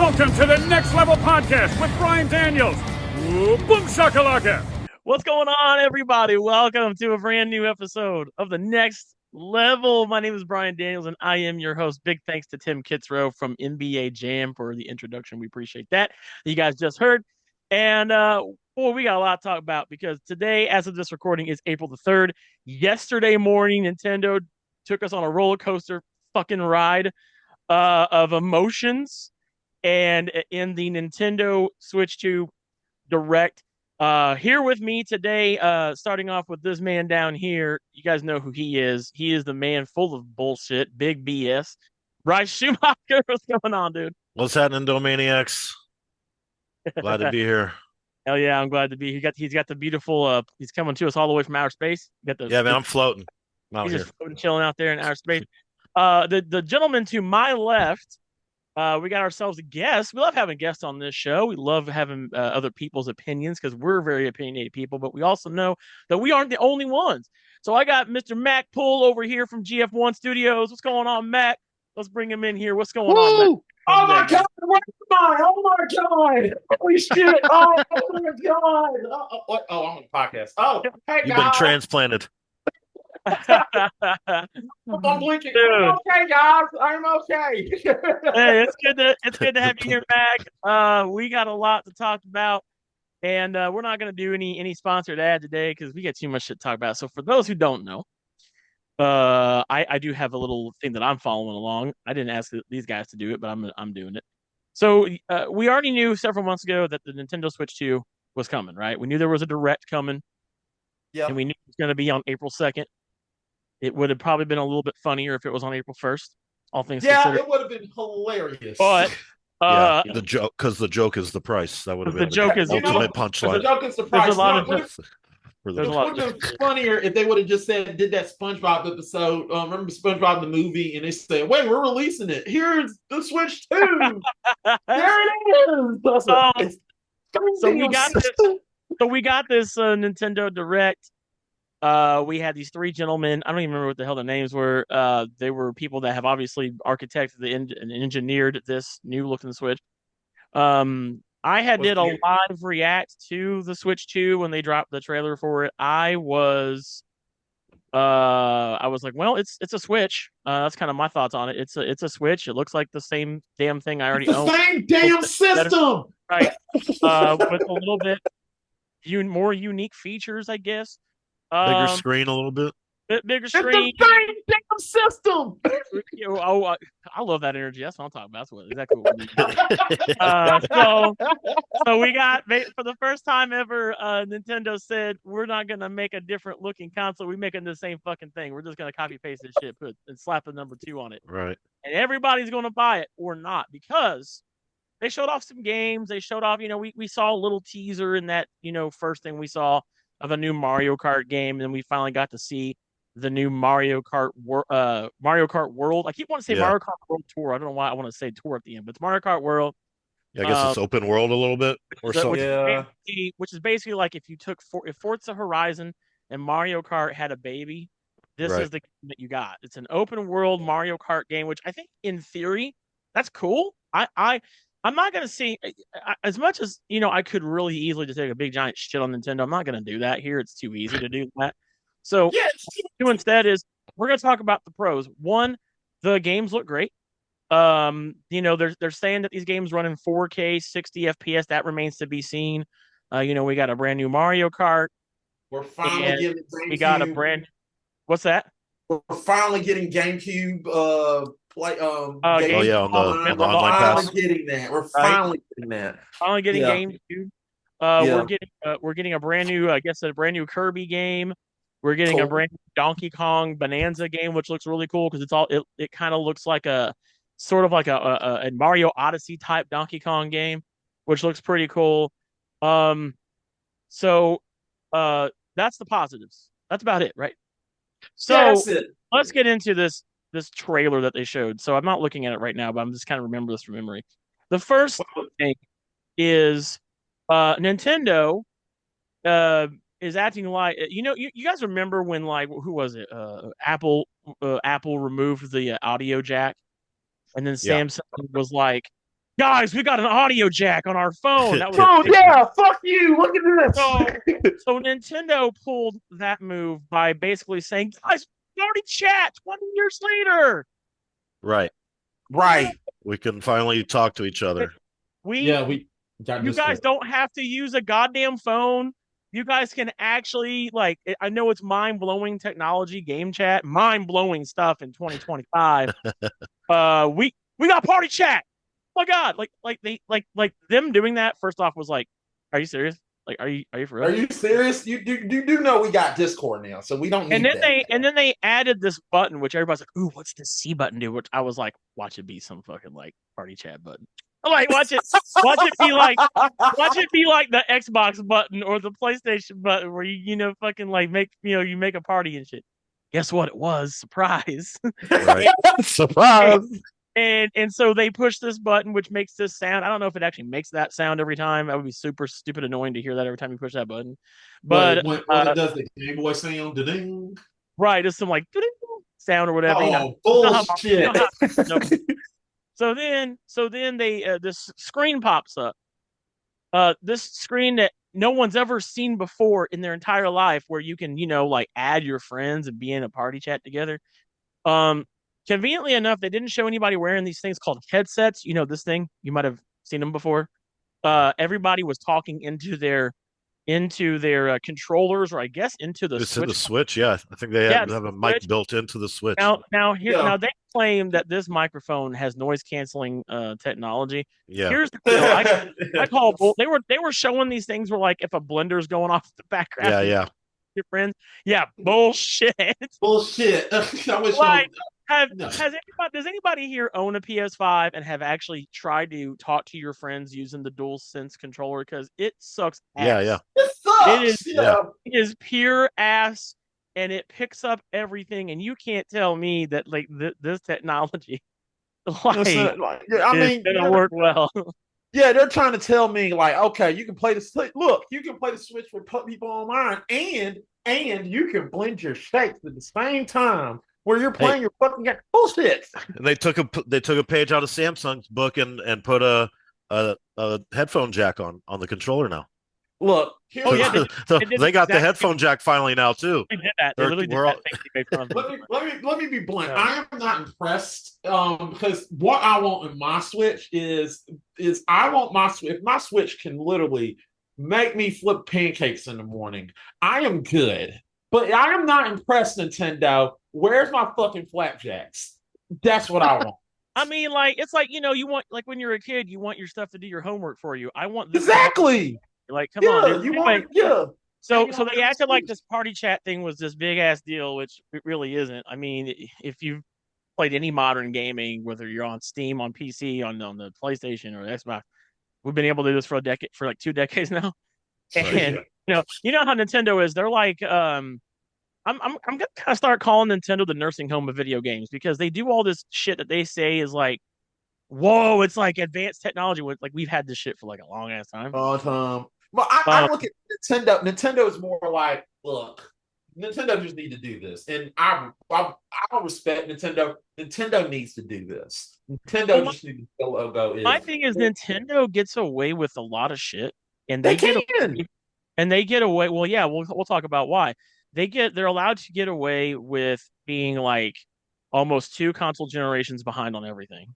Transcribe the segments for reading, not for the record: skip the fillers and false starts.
Welcome to the Next Level Podcast with Brian Daniels. Ooh, boom shakalaka. What's going on, everybody? Welcome to a brand new episode of the Next Level. My name is Brian Daniels, and I am your host. Big thanks to Tim Kitzrow from NBA Jam for the introduction. We appreciate that. You guys just heard. And boy, we got a lot to talk about because today, as of this recording, is April the 3rd. Yesterday morning, Nintendo took us on a roller coaster fucking ride of emotions. And in the Nintendo Switch 2 Direct, here with me today, starting off with this man down here. You guys know who he is. He is the man full of bullshit, big BS. Bryce Schumacher, what's going on, dude? What's happening, Domaniacs? Glad to be here. Hell yeah, I'm glad to be. He's got the beautiful. He's coming to us all the way from outer space. Yeah, man, I'm floating. He's just floating, chilling out there in outer space. The gentleman to my left. We got ourselves a guest. We love having guests on this show. We love having other people's opinions because we're very opinionated people, but we also know that we aren't the only ones. So I got Mr. Mac Poole over here from GF1 Studios. What's going on, Mac? Let's bring him in here. What's going on, Mac? Oh my God! Where am I? Oh my God! Holy shit! Oh my God! Oh, I'm on the podcast. Oh, hey guys! You've been transplanted. I'm blinking. I'm okay, guys. I'm okay. Hey, it's good to have you here, Mac. We got a lot to talk about, and we're not going to do any sponsored ad today because we got too much shit to talk about. So for those who don't know, I do have a little thing that I'm following along. I didn't ask these guys to do it, but I'm doing it. So we already knew several months ago that the Nintendo Switch 2 was coming, right? We knew there was a Direct coming. Yeah. And we knew it was going to be on April 2nd. It would have probably been a little bit funnier if it was on April 1st. All things considered. It would have been hilarious. But the joke, because the joke is the price. That would have been the ultimate punchline. The joke is the price. There's a lot of It would have been funnier if they would have just did that SpongeBob episode. Remember SpongeBob the movie, and they said, "Wait, we're releasing it. Here's the Switch 2. There it is." So we got this. So we got this Nintendo Direct. We had these three gentlemen. I don't even remember what the hell their names were. They were people that have obviously architected and engineered this new looking Switch. I did a live react to the Switch 2 when they dropped the trailer for it. I was like, well, it's a Switch. That's kind of my thoughts on it. It's a Switch. It looks like the same damn thing I already own. The same damn system. Right. With a little bit more unique features, I guess. Bigger screen a little bit. Bigger screen. It's the same damn system. I love that energy. That's what I'm talking about. That's exactly what we so we got, for the first time ever, Nintendo said, we're not going to make a different looking console. We're making the same fucking thing. We're just going to copy paste this shit, and slap the number 2 on it. Right. And everybody's going to buy it or not because they showed off some games. They showed off, we saw a little teaser in that, first thing we saw of a new Mario Kart game. And we finally got to see the new Mario Kart World. I keep wanting to say Mario Kart World Tour. I don't know why I want to say tour at the end, but it's Mario Kart World. Yeah, I guess it's open world a little bit or something. Which is basically like if you took if Forza Horizon and Mario Kart had a baby, this is the game that you got. It's an open world Mario Kart game, which I think in theory that's cool. I'm not going to see, as much as, I could really easily just take a big giant shit on Nintendo. I'm not going to do that here. It's too easy to do that. So what we'll do instead is we're going to talk about the pros. One, the games look great. They're saying that these games run in 4K, 60 FPS. That remains to be seen. We got a brand new Mario Kart. We're finally getting GameCube. We got a what's that? We're finally getting GameCube on the online pass. Getting that. We're finally getting that. Finally getting GameCube. We're getting a brand new, a brand new Kirby game. We're getting a brand new Donkey Kong Bonanza game, which looks really cool because it kind of looks like a sort of like a Mario Odyssey type Donkey Kong game, which looks pretty cool. So that's the positives. That's about it, right? So let's get into this trailer that they showed. So I'm not looking at it right now, but I'm just kind of remember this from memory. The first thing is Nintendo is acting like you guys remember when who was it? Apple removed the audio jack, and then Samsung was like, guys, we got an audio jack on our phone. That was Oh yeah, fuck you. Look at this. so Nintendo pulled that move by basically saying, guys, we already chat 20 years later. Right. We can finally talk to each other. We got you guys don't have to use a goddamn phone. You guys can actually, like, I know it's mind-blowing technology, game chat, mind-blowing stuff in 2025. We got party chat. Oh my God. Like them doing that first off was like, are you serious? Like, are you for real? Are you serious? You do know we got Discord now, so we don't need that. And then they added this button, which everybody's like, ooh, what's the C button do? Which I was like, watch it be some fucking like party chat button. I'm like, watch it be like the Xbox button or the PlayStation button where you fucking like make you make a party and shit. Guess what? It was surprise. Right. Surprise. And so they push this button, which makes this sound. I don't know if it actually makes that sound every time. That would be super stupid annoying to hear that every time you push that button. But when it does the Game Boy sound, ding. Right, it's some like sound or whatever. Oh, bullshit. So then they this screen pops up. This screen that no one's ever seen before in their entire life, where you can like add your friends and be in a party chat together. Conveniently enough, they didn't show anybody wearing these things called headsets. This thing, you might have seen them before. Everybody was talking into their controllers, or I guess into the Switch. In the Switch, yeah. I think they have a mic built into the Switch. Now they claim that this microphone has noise canceling technology. Yeah. Here's the deal. I call bull. They were showing these things where like if a blender's going off in the background. Yeah. Your friends. Yeah, bullshit. Bullshit. I wish does anybody here own a PS5 and have actually tried to talk to your friends using the DualSense controller? Because it sucks ass. Yeah. It sucks. It is pure ass, and it picks up everything. And you can't tell me that like this technology, gonna work well. Yeah, they're trying to tell me like, okay, you can play the Switch. Look, you can play the Switch with people online, and you can blend your shakes at the same time where you're playing your fucking game. Bullshit. And they took a page out of Samsung's book and put a headphone jack on the controller now. Look, they got the headphone jack finally now too. They did that. They literally did that. Let me be blunt. I am not impressed because what I want in my Switch is I want my Switch. If my Switch can literally make me flip pancakes in the morning, I am good. But I am not impressed, Nintendo. Where's my fucking flapjacks? That's what I want. I mean, like it's like you want like when you're a kid, you want your stuff to do your homework for you. I want this exactly. Like, come on, dude. So they acted like this party chat thing was this big ass deal, which it really isn't. I mean, if you've played any modern gaming, whether you're on Steam, on PC, on the PlayStation or the Xbox, we've been able to do this for like 2 decades now. And you know how Nintendo is. They're like, I'm gonna kind of start calling Nintendo the nursing home of video games because they do all this shit that they say is like, whoa, it's like advanced technology. Like we've had this shit for like a long ass time. Well, I look at Nintendo. Nintendo is more like, look, Nintendo just need to do this, and I respect Nintendo. Nintendo needs to do this. Nintendo just needs to go logo. My thing is, Nintendo gets away with a lot of shit, and they get away. Well, yeah, we'll talk about why they're allowed to get away with being like almost 2 console generations behind on everything,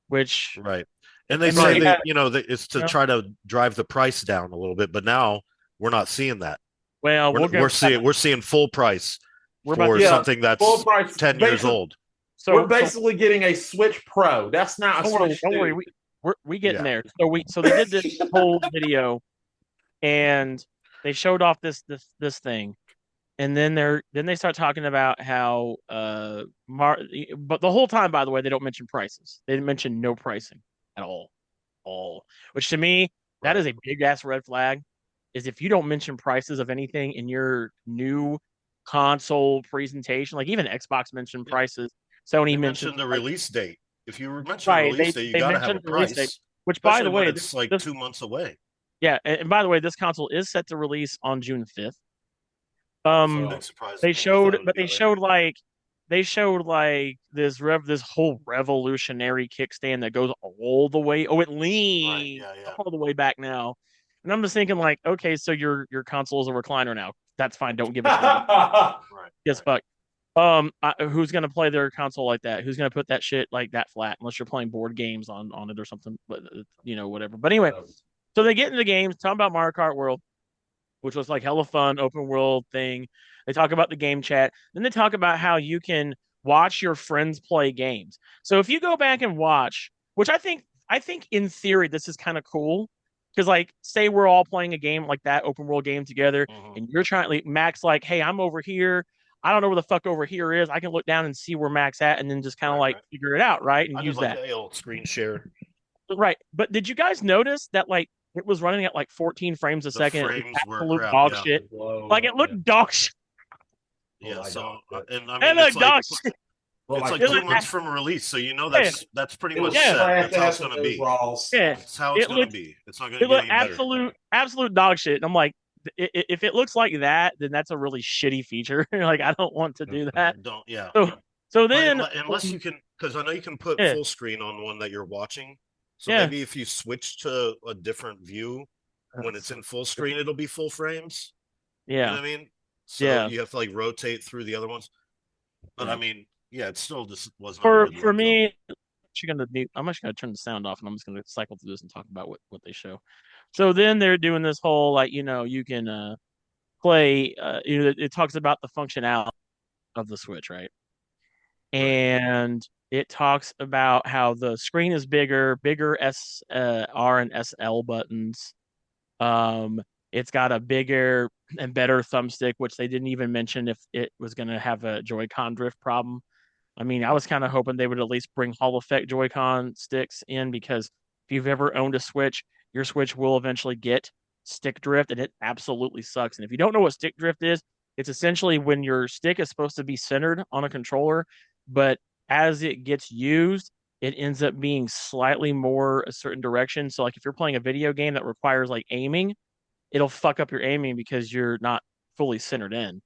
which right. And they say it's to try to drive the price down a little bit, but now we're not seeing that. Well, we're seeing full price for something that's 10 years old. So we're basically getting a Switch Pro. That's not a Switch. Don't worry, we're getting there. So they did this whole video, and they showed off this thing, and then they start talking about how but the whole time, by the way, they don't mention prices. They didn't mention no pricing at all, which to me, that is a big ass red flag. Is if you don't mention prices of anything in your new console presentation, like even Xbox mentioned prices, Sony mentioned the release date. If you mention the release date, you gotta have a price. Date, which, by the way, it's like 2 months away. Yeah, and by the way, this console is set to release on June 5th. They showed they showed like this whole revolutionary kickstand that goes all the way. Oh, it leans all the way back now. And I'm just thinking like, okay, so your console is a recliner now. That's fine. Don't give it to me. Yes, fuck. Who's gonna play their console like that? Who's gonna put that shit like that flat? Unless you're playing board games on it or something, but whatever. But anyway, so they get into the games, talking about Mario Kart World, which was like hella fun, open world thing. They talk about the game chat. Then they talk about how you can watch your friends play games. So if you go back and watch, which I think in theory this is kind of cool, because like say we're all playing a game like that open world game together, and you're trying like Max like, hey, I'm over here. I don't know where the fuck over here is. I can look down and see where Max at, and then just kind of figure it out, right? And use that. The old screen share. Right. But did you guys notice that like it was running at like 14 frames a second? Frames Absolute were dog shit. Like it looked dog shit. Yeah, so and I It mean looked dog shit. it's like 2 months from release, so that's pretty much set. That's how it's gonna be. Yeah. It's how it's gonna be. It's not gonna get any better. Absolute dog shit. And I'm like, if it looks like that, then that's a really shitty feature. Like I don't want to do that. So then unless you can, because I know you can put full screen on one that you're watching. So maybe if you switch to a different view when it's in full screen, it'll be full frames. Yeah. You know what I mean? So you have to like rotate through the other ones. But I mean, it still just wasn't for me. I'm actually gonna turn the sound off, and I'm just gonna cycle through this and talk about what they show. So then they're doing this whole like you can play. It talks about the functionality of the Switch, right? And it talks about how the screen is bigger R and SL buttons. It's got a bigger and better thumbstick, which they didn't even mention if it was going to have a Joy-Con drift problem. I mean, I was kind of hoping they would at least bring Hall Effect Joy-Con sticks in, because if you've ever owned a Switch, your Switch will eventually get stick drift, and it absolutely sucks. And if you don't know what stick drift is, it's essentially when your stick is supposed to be centered on a controller, but as it gets used, it ends up being slightly more a certain direction. So like if you're playing a video game that requires like aiming, it'll fuck up your aiming because you're not fully centered in.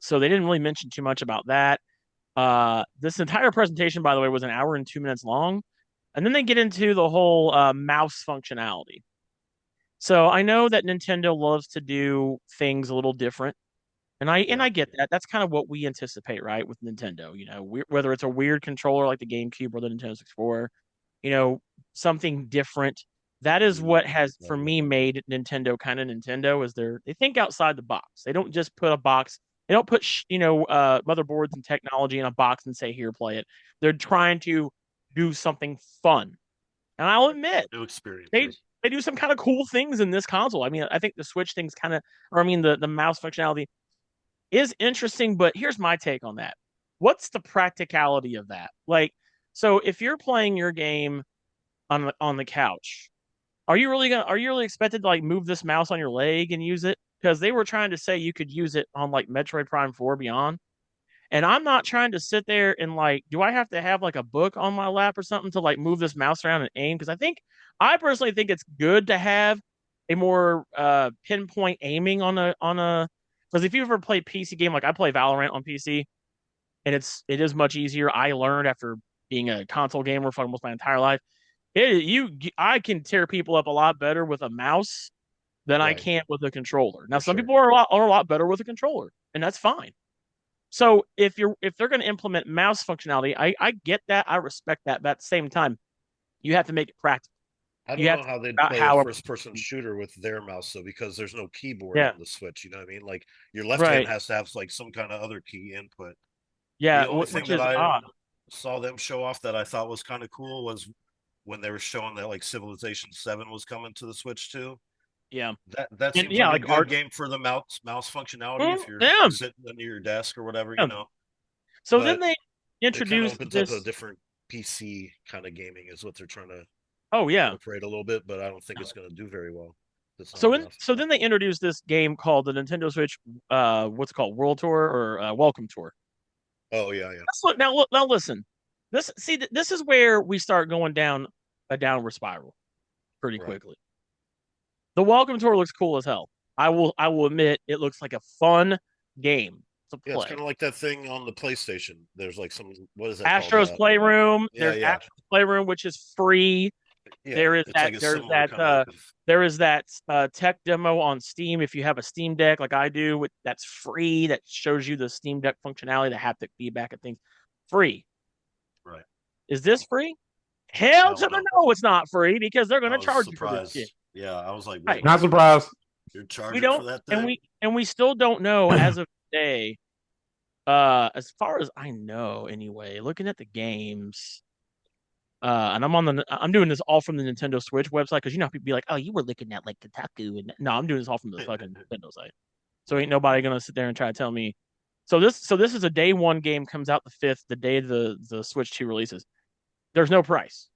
So they didn't really mention too much about that. This entire presentation, by the way, was an hour and 2 minutes long. And then they get into the whole mouse functionality. So I know that Nintendo loves to do things a little different. And I get that. That's kind of what we anticipate, right, with Nintendo. Whether it's a weird controller like the GameCube or the Nintendo 64, something different. That is what has, for me, made Nintendo kind of Nintendo. Is they think outside the box. They don't just put a box. They don't put motherboards and technology in a box and say, "Here, play it." They're trying to do something fun. And I'll admit, new experience. They do some kind of cool things in this console. I mean, I think the Switch thing's kind of, the mouse functionality is interesting, but here's my take on that. What's the practicality of that? Like, so if you're playing your game on the couch, are you really expected to like move this mouse on your leg and use it? Because they were trying to say you could use it on like Metroid Prime 4 Beyond. And I'm not trying to sit there and like, do I have to have like a book on my lap or something to like move this mouse around and aim? Because I personally think it's good to have a more pinpoint aiming on a. Because if you ever play PC game, like I play Valorant on PC, and it is much easier. I learned after being a console gamer for almost my entire life. I can tear people up a lot better with a mouse than I can with a controller. Now, some people are a lot better with a controller, and that's fine. So if they're going to implement mouse functionality, I get that, I respect that, but at the same time, you have to make it practical. I don't know how they'd play a first-person shooter with their mouse, though, because there's no keyboard on the Switch. You know what I mean? Like your left hand has to have like some kind of other key input. Yeah, the only thing that I saw them show off that I thought was kind of cool was when they were showing that like Civilization 7 was coming to the Switch too. Yeah, that seems like a good game for the mouse functionality if you're sitting under your desk or whatever, So then they introduced this up a different PC kind of gaming is what they're trying to operate a little bit, but I don't think it's going to do very well. So then they introduced this game called the Nintendo Switch, what's it called, World Tour or Welcome Tour. Oh yeah. Now listen. This is where we start going down a downward spiral pretty quickly. The Welcome Tour looks cool as hell. I will admit it looks like a fun game. to play. Yeah, it's kind of like that thing on the PlayStation. There's like some, what is that Astro's called? Playroom. Yeah, There's Astro's Playroom, which is free. Yeah, There is it's that. like a There's similar that. kind of. There is that tech demo on Steam. If you have a Steam Deck like I do, that's free. That shows you the Steam Deck functionality, the haptic feedback, and things. Free. Right. Is this free? Hell to the No. no, it's not free because they're going I to was charge you for this surprised. shit. Yeah, I was like, Right. Not surprised. You're We charging for don't, that thing? and we still don't know as of today. As far as I know, anyway, looking at the games, and I'm doing this all from the Nintendo Switch website because you know people be like, oh, you were looking at like Kotaku, and no, I'm doing this all from the fucking Nintendo site. So ain't nobody gonna sit there and try to tell me. So this is a day one game, comes out the 5th, the day the Switch 2 releases. There's no price,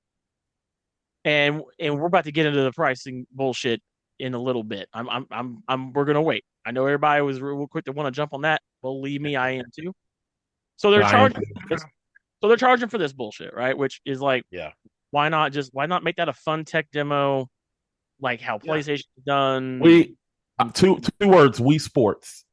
and we're about to get into the pricing bullshit in a little bit. We're gonna wait. I know everybody was real quick to want to jump on that. Believe me, I am too. So they're charging. So they're charging for this bullshit, right? Which is like, Yeah. why not make that a fun tech demo, like how PlayStation's done? We two words. Wii Sports.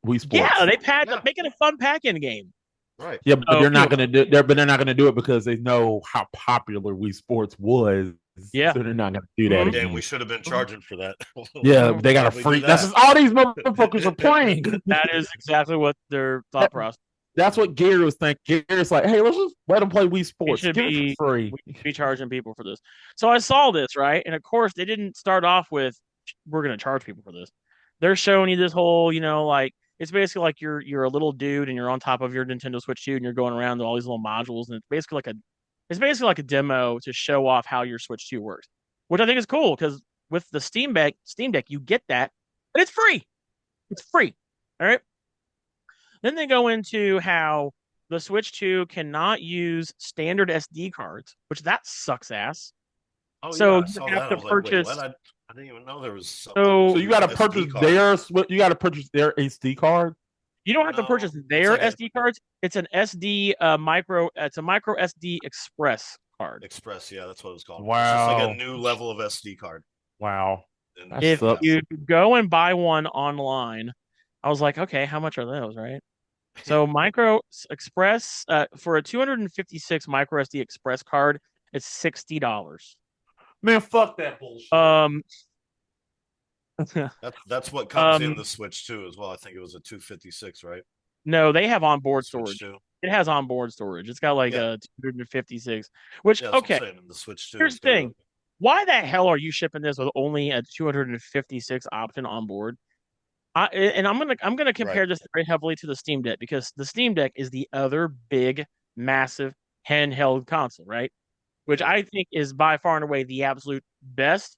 Wii Sports. Yeah, making a fun pack-in game. Right. Yeah, but they're not going to do. But they're not going to do it because they know how popular Wii Sports was. Yeah. So they're not going to do that. Damn, we should have been charging for that. Yeah, they got a free. That's just, all these motherfuckers are playing. That is exactly what their thought process. That's what Gary was thinking. Gary's like, hey, let's just let them play Wii Sports. Give it for free. We should be charging people for this. So I saw this, right? And of course, they didn't start off with, we're going to charge people for this. They're showing you this whole, like, it's basically like you're a little dude and you're on top of your Nintendo Switch 2 and you're going around to all these little modules. And it's basically like a demo to show off how your Switch 2 works, which I think is cool because with the Steam Deck, you get that, and it's free. It's free. All right. Then they go into how the Switch 2 cannot use standard SD cards, which that sucks ass. Oh, so yeah, you have to purchase. Like, I didn't even know there was something. So you got to purchase their SD card. You don't have to purchase their SD cards. It's an SD micro. It's a micro SD Express card. Express, yeah, that's what it's called. Wow, it's just like a new level of SD card. Wow. If you go and buy one online, I was like, okay, how much are those, right? So micro Express for a 256 micro SD Express card, it's $60. Man, fuck that bullshit. That's what comes in the Switch 2 as well. I think it was a 256, right? No, they have onboard storage. It has onboard storage. It's got like a 256, which okay. The Switch 2 here's the thing. Why the hell are you shipping this with only a 256 option on board? I'm gonna compare this very heavily to the Steam Deck because the Steam Deck is the other big, massive handheld console, right? Which I think is by far and away the absolute best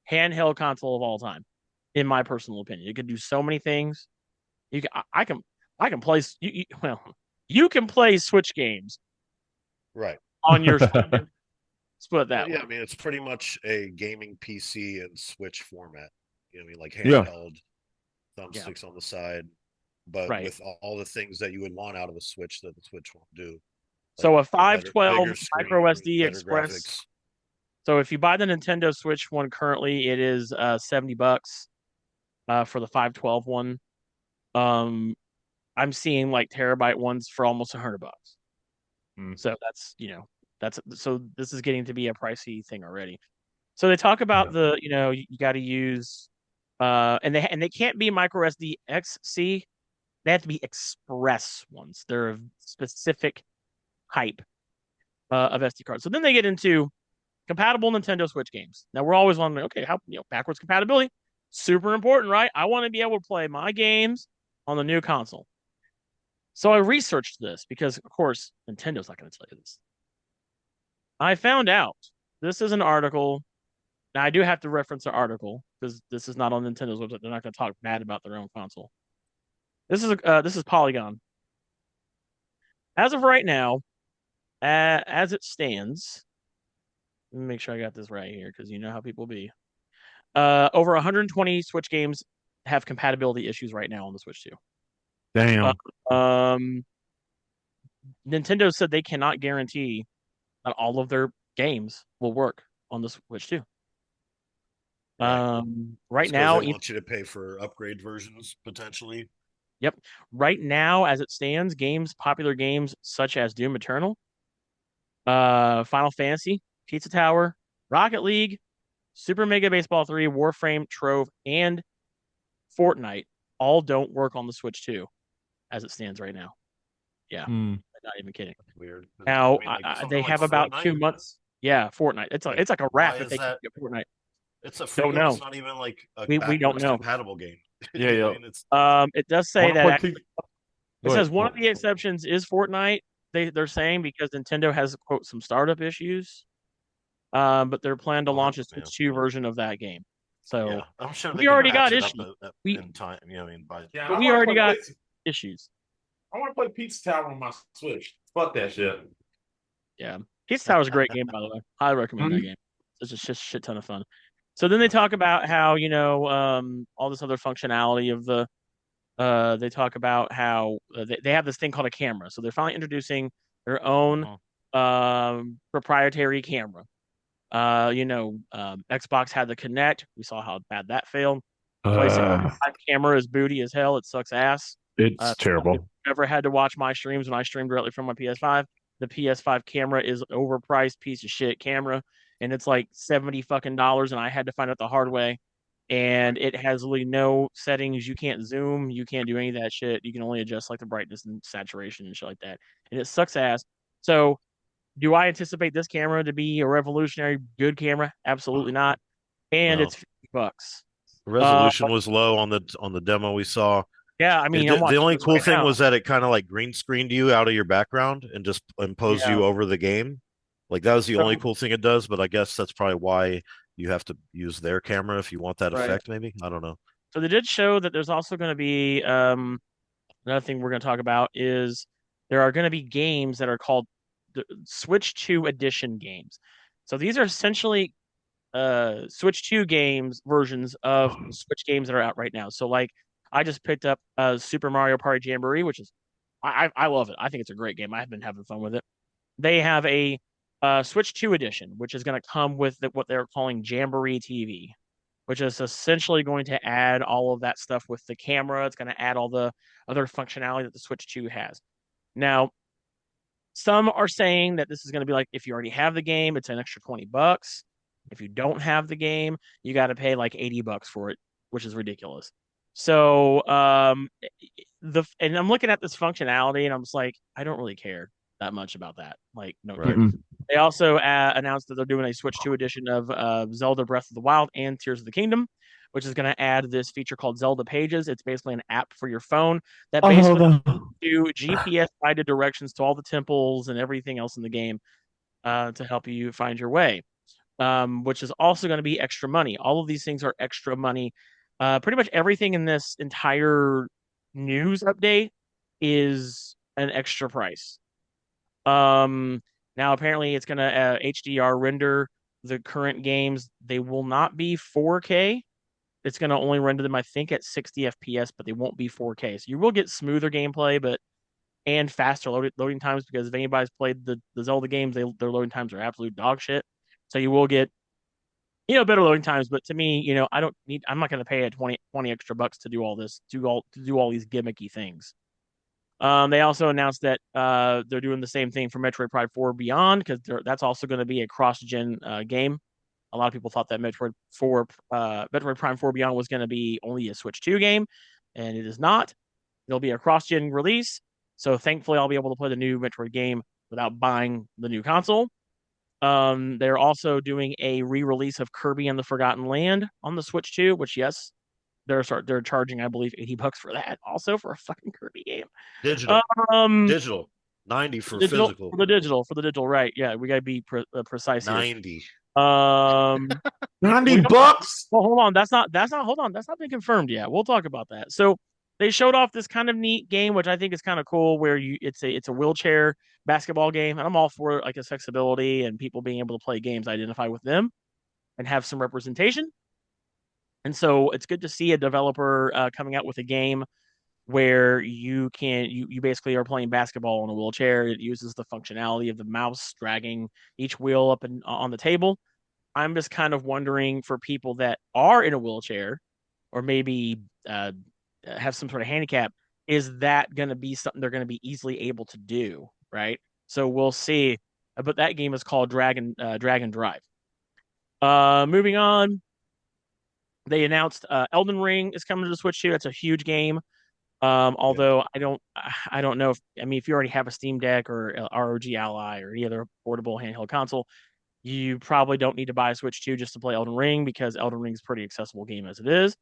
handheld console of all time, in my personal opinion. It can do so many things. I can play. You can play Switch games, right, on your. Split that. Yeah, I mean it's pretty much a gaming PC and Switch format. You know what I mean, like handheld. Thumbsticks on the side, but with all the things that you would want out of a Switch that the Switch won't do. So a 512 micro SD Express. Graphics. So if you buy the Nintendo Switch one currently, it is $70 for the 512 one. I'm seeing like terabyte ones for almost $100. So so this is getting to be a pricey thing already. So they talk about you got to use. And they can't be micro SD XC. They have to be Express ones. They're a specific type of SD card. So then they get into compatible Nintendo Switch games. Now we're always wondering, okay, how backwards compatibility, super important, right? I want to be able to play my games on the new console. So I researched this because, of course, Nintendo's not going to tell you this. I found out this is an article. Now, I do have to reference the article because this is not on Nintendo's website. They're not going to talk bad about their own console. This is Polygon. As of right now, as it stands, let me make sure I got this right here because you know how people be. Over 120 Switch games have compatibility issues right now on the Switch 2. Damn. Nintendo said they cannot guarantee that all of their games will work on the Switch 2. Right now, they want you to pay for upgrade versions potentially. Yep. Right now, as it stands, popular games such as Doom Eternal, Final Fantasy, Pizza Tower, Rocket League, Super Mega Baseball 3, Warframe, Trove, and Fortnite all don't work on the Switch 2 as it stands right now. Yeah. I'm not even kidding. That's weird. Now, they like have about Fortnite? 2 months. Yeah, Fortnite. It's like a wrap if they can get Fortnite. It's a free Don't game. know. It's not even like a We don't know. compatible game. Yeah, yeah. It does say that It says one of the exceptions is Fortnite. They're saying because Nintendo has quote some startup issues. But they're planning to launch a Switch 2 version of that game. So yeah, I'm sure we already got issues. In time, but we already got issues. I want to play Pizza Tower on my Switch. Fuck that shit. Yeah, Pizza Tower is a great game, by the way. I recommend that game. It's just a shit ton of fun. So then they talk about how all this other functionality of the. They talk about how they have this thing called a camera. So they're finally introducing their own proprietary camera. Xbox had the Kinect. We saw how bad that failed. PlayStation 5 camera is booty as hell. It sucks ass. It's terrible. If you've ever had to watch my streams when I stream directly from my PS5, the PS5 camera is overpriced piece of shit camera, and it's like $70 and I had to find out the hard way. And it has really no settings. You can't zoom. You can't do any of that shit. You can only adjust like the brightness and saturation and shit like that. And it sucks ass. So do I anticipate this camera to be a revolutionary good camera? Absolutely not. And it's $50. The resolution was low on the demo we saw. Yeah, I mean, the only cool thing was that it kind of like green screened you out of your background and just imposed you over the game. Like that was the only cool thing it does, but I guess that's probably why you have to use their camera if you want that effect, maybe. I don't know. So they did show that there's also going to be another thing we're going to talk about is there are going to be games that are called Switch 2 edition games. So these are essentially Switch 2 games versions of Switch games that are out right now. So like I just picked up Super Mario Party Jamboree, which is I love it. I think it's a great game. I've been having fun with it. They have a Switch 2 edition, which is going to come with what they're calling Jamboree TV, which is essentially going to add all of that stuff with the camera. It's going to add all the other functionality that the Switch 2 has. Now, some are saying that this is going to be like if you already have the game, it's an extra $20. If you don't have the game, you got to pay like $80 for it, which is ridiculous. So and I'm looking at this functionality and I'm just like, I don't really care that much about that. Like, no. Right. They also announced that they're doing a Switch 2 edition of Zelda Breath of the Wild and Tears of the Kingdom, which is going to add this feature called Zelda Pages. It's basically an app for your phone that basically do GPS guided directions to all the temples and everything else in the game to help you find your way, which is also going to be extra money. All of these things are extra money. Pretty much everything in this entire news update is an extra price. Now apparently it's going to HDR render the current games. They will not be 4K. It's going to only render them, I think, at 60 FPS, but they won't be 4K. So you will get smoother gameplay, and faster loading times because if anybody's played the Zelda games, their loading times are absolute dog shit. So you will get, better loading times. But to me, I'm not going to pay a 20 extra bucks to do all this, to do all these gimmicky things. They also announced that they're doing the same thing for Metroid Prime 4 Beyond because that's also going to be a cross-gen game. A lot of people thought that Metroid Prime 4 Beyond was going to be only a Switch 2 game, and it is not. It'll be a cross-gen release, so thankfully I'll be able to play the new Metroid game without buying the new console. They're also doing a re-release of Kirby and the Forgotten Land on the Switch 2, which yes, they're charging, I believe, $80 for that, also for a fucking Kirby game. Digital, 90 for digital, physical. For the digital, right? Yeah, we gotta be precise here. 90. $90. Well, hold on. That's not. Hold on. That's not been confirmed yet. We'll talk about that. So they showed off this kind of neat game, which I think is kind of cool, where it's a wheelchair basketball game, and I'm all for like accessibility and people being able to play games, identify with them, and have some representation. And so it's good to see a developer coming out with a game where you basically are playing basketball in a wheelchair. It uses the functionality of the mouse dragging each wheel up and on the table. I'm just kind of wondering for people that are in a wheelchair or maybe have some sort of handicap, is that going to be something they're going to be easily able to do, right? So we'll see. But that game is called Dragon Drive. Moving on, they announced Elden Ring is coming to the Switch too. That's a huge game. Although I don't know if you already have a Steam Deck or ROG Ally or any other portable handheld console, you probably don't need to buy a Switch 2 just to play Elden Ring, because Elden Ring is a pretty accessible game as it is.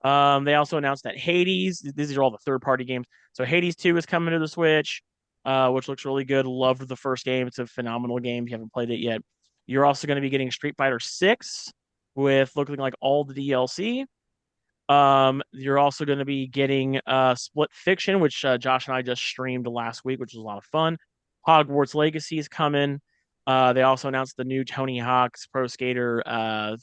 They also announced that Hades, these are all the third-party games. So Hades 2 is coming to the Switch, which looks really good. Loved the first game. It's a phenomenal game if you haven't played it yet. You're also going to be getting Street Fighter 6 with looking like all the DLC. You're also going to be getting Split Fiction, which Josh and I just streamed last week, which was a lot of fun. Hogwarts Legacy is coming. They also announced the new Tony Hawk's Pro Skater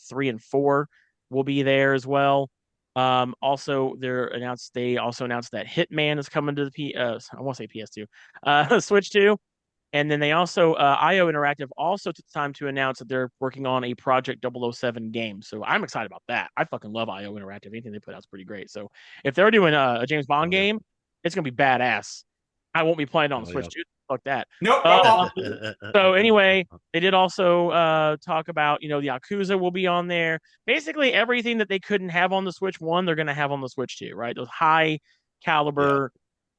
3 and 4 will be there as well. Also, they also announced that Hitman is coming to the I want to say PS2, Switch 2. And then they also, IO Interactive also took time to announce that they're working on a Project 007 game. So I'm excited about that. I fucking love IO Interactive. Anything they put out is pretty great. So if they're doing a James Bond game, it's going to be badass. I won't be playing it on the Switch, dude. Fuck that. Nope. So anyway, they did also talk about, the Yakuza will be on there. Basically everything that they couldn't have on the Switch 1, they're going to have on the Switch 2, right? Those high caliber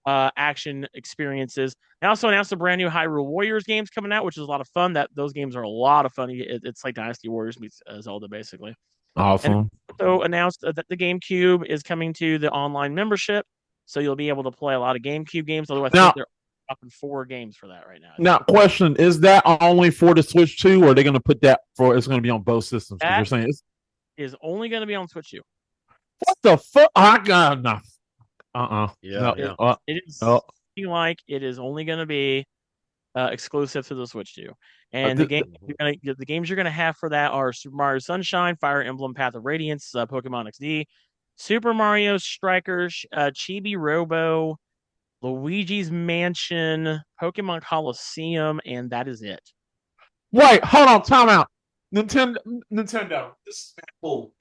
action experiences. They also announced a brand new Hyrule Warriors games coming out, which is a lot of fun. Those games are a lot of fun. It's like Dynasty Warriors meets Zelda, basically. Awesome. And also announced that the GameCube is coming to the online membership, so you'll be able to play a lot of GameCube games. Although I think they're up in 4 games for that right now. Now, question: is that only for the Switch 2, or are they going to put that for? It's going to be on both systems. You're saying is only going to be on Switch 2. What the fuck? I got enough. It is like it is only going to be exclusive to the Switch 2. And the games you're going to have for that are Super Mario Sunshine, Fire Emblem Path of Radiance, Pokemon XD, Super Mario Strikers, Chibi Robo, Luigi's Mansion, Pokemon Coliseum, and that is it. Wait, hold on, time out. Nintendo. This is Mac Poole,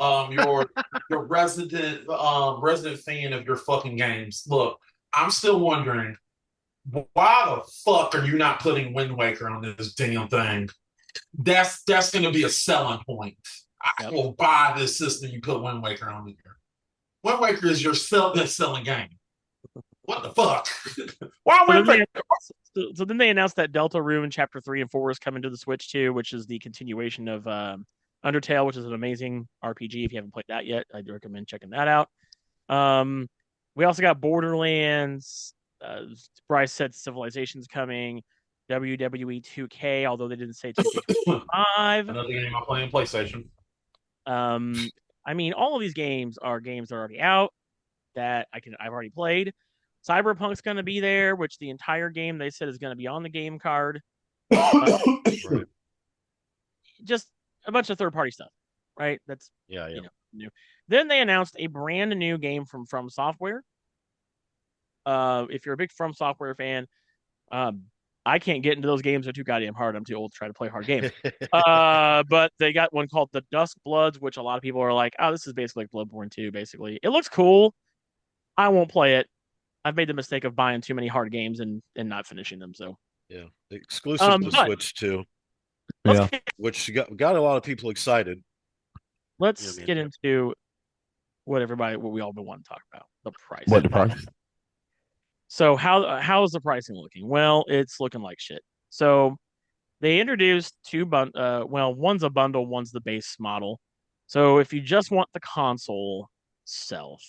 your resident fan of your fucking games. Look, I'm still wondering, why the fuck are you not putting Wind Waker on this damn thing? That's going to be a selling point. I will buy this system you put Wind Waker on here. Wind Waker is your best selling game. What the fuck? So then they announced that Delta Rune Chapter 3 and 4 is coming to the Switch 2, which is the continuation of Undertale, which is an amazing RPG. If you haven't played that yet, I'd recommend checking that out. We also got Borderlands. Bryce said Civilization's coming. WWE 2K, although they didn't say 2K25. Another game I play on PlayStation. All of these games are games that are already out that I've already played. Cyberpunk's going to be there, which the entire game they said is going to be on the game card. Just a bunch of third-party stuff, right? That's new. Then they announced a brand new game from Software. If you're a big From Software fan, I can't get into those games. They're too goddamn hard. I'm too old to try to play hard games. But they got one called The Dusk Bloods, which a lot of people are like, oh, this is basically like Bloodborne 2, basically. It looks cool. I won't play it. I've made the mistake of buying too many hard games and not finishing them. So exclusive to Switch 2. Which got a lot of people excited. Let's get into what we all been wanting to talk about, the price. What the price? So how is the pricing looking? Well, it's looking like shit. So they introduced one's a bundle, one's the base model. So if you just want the console itself,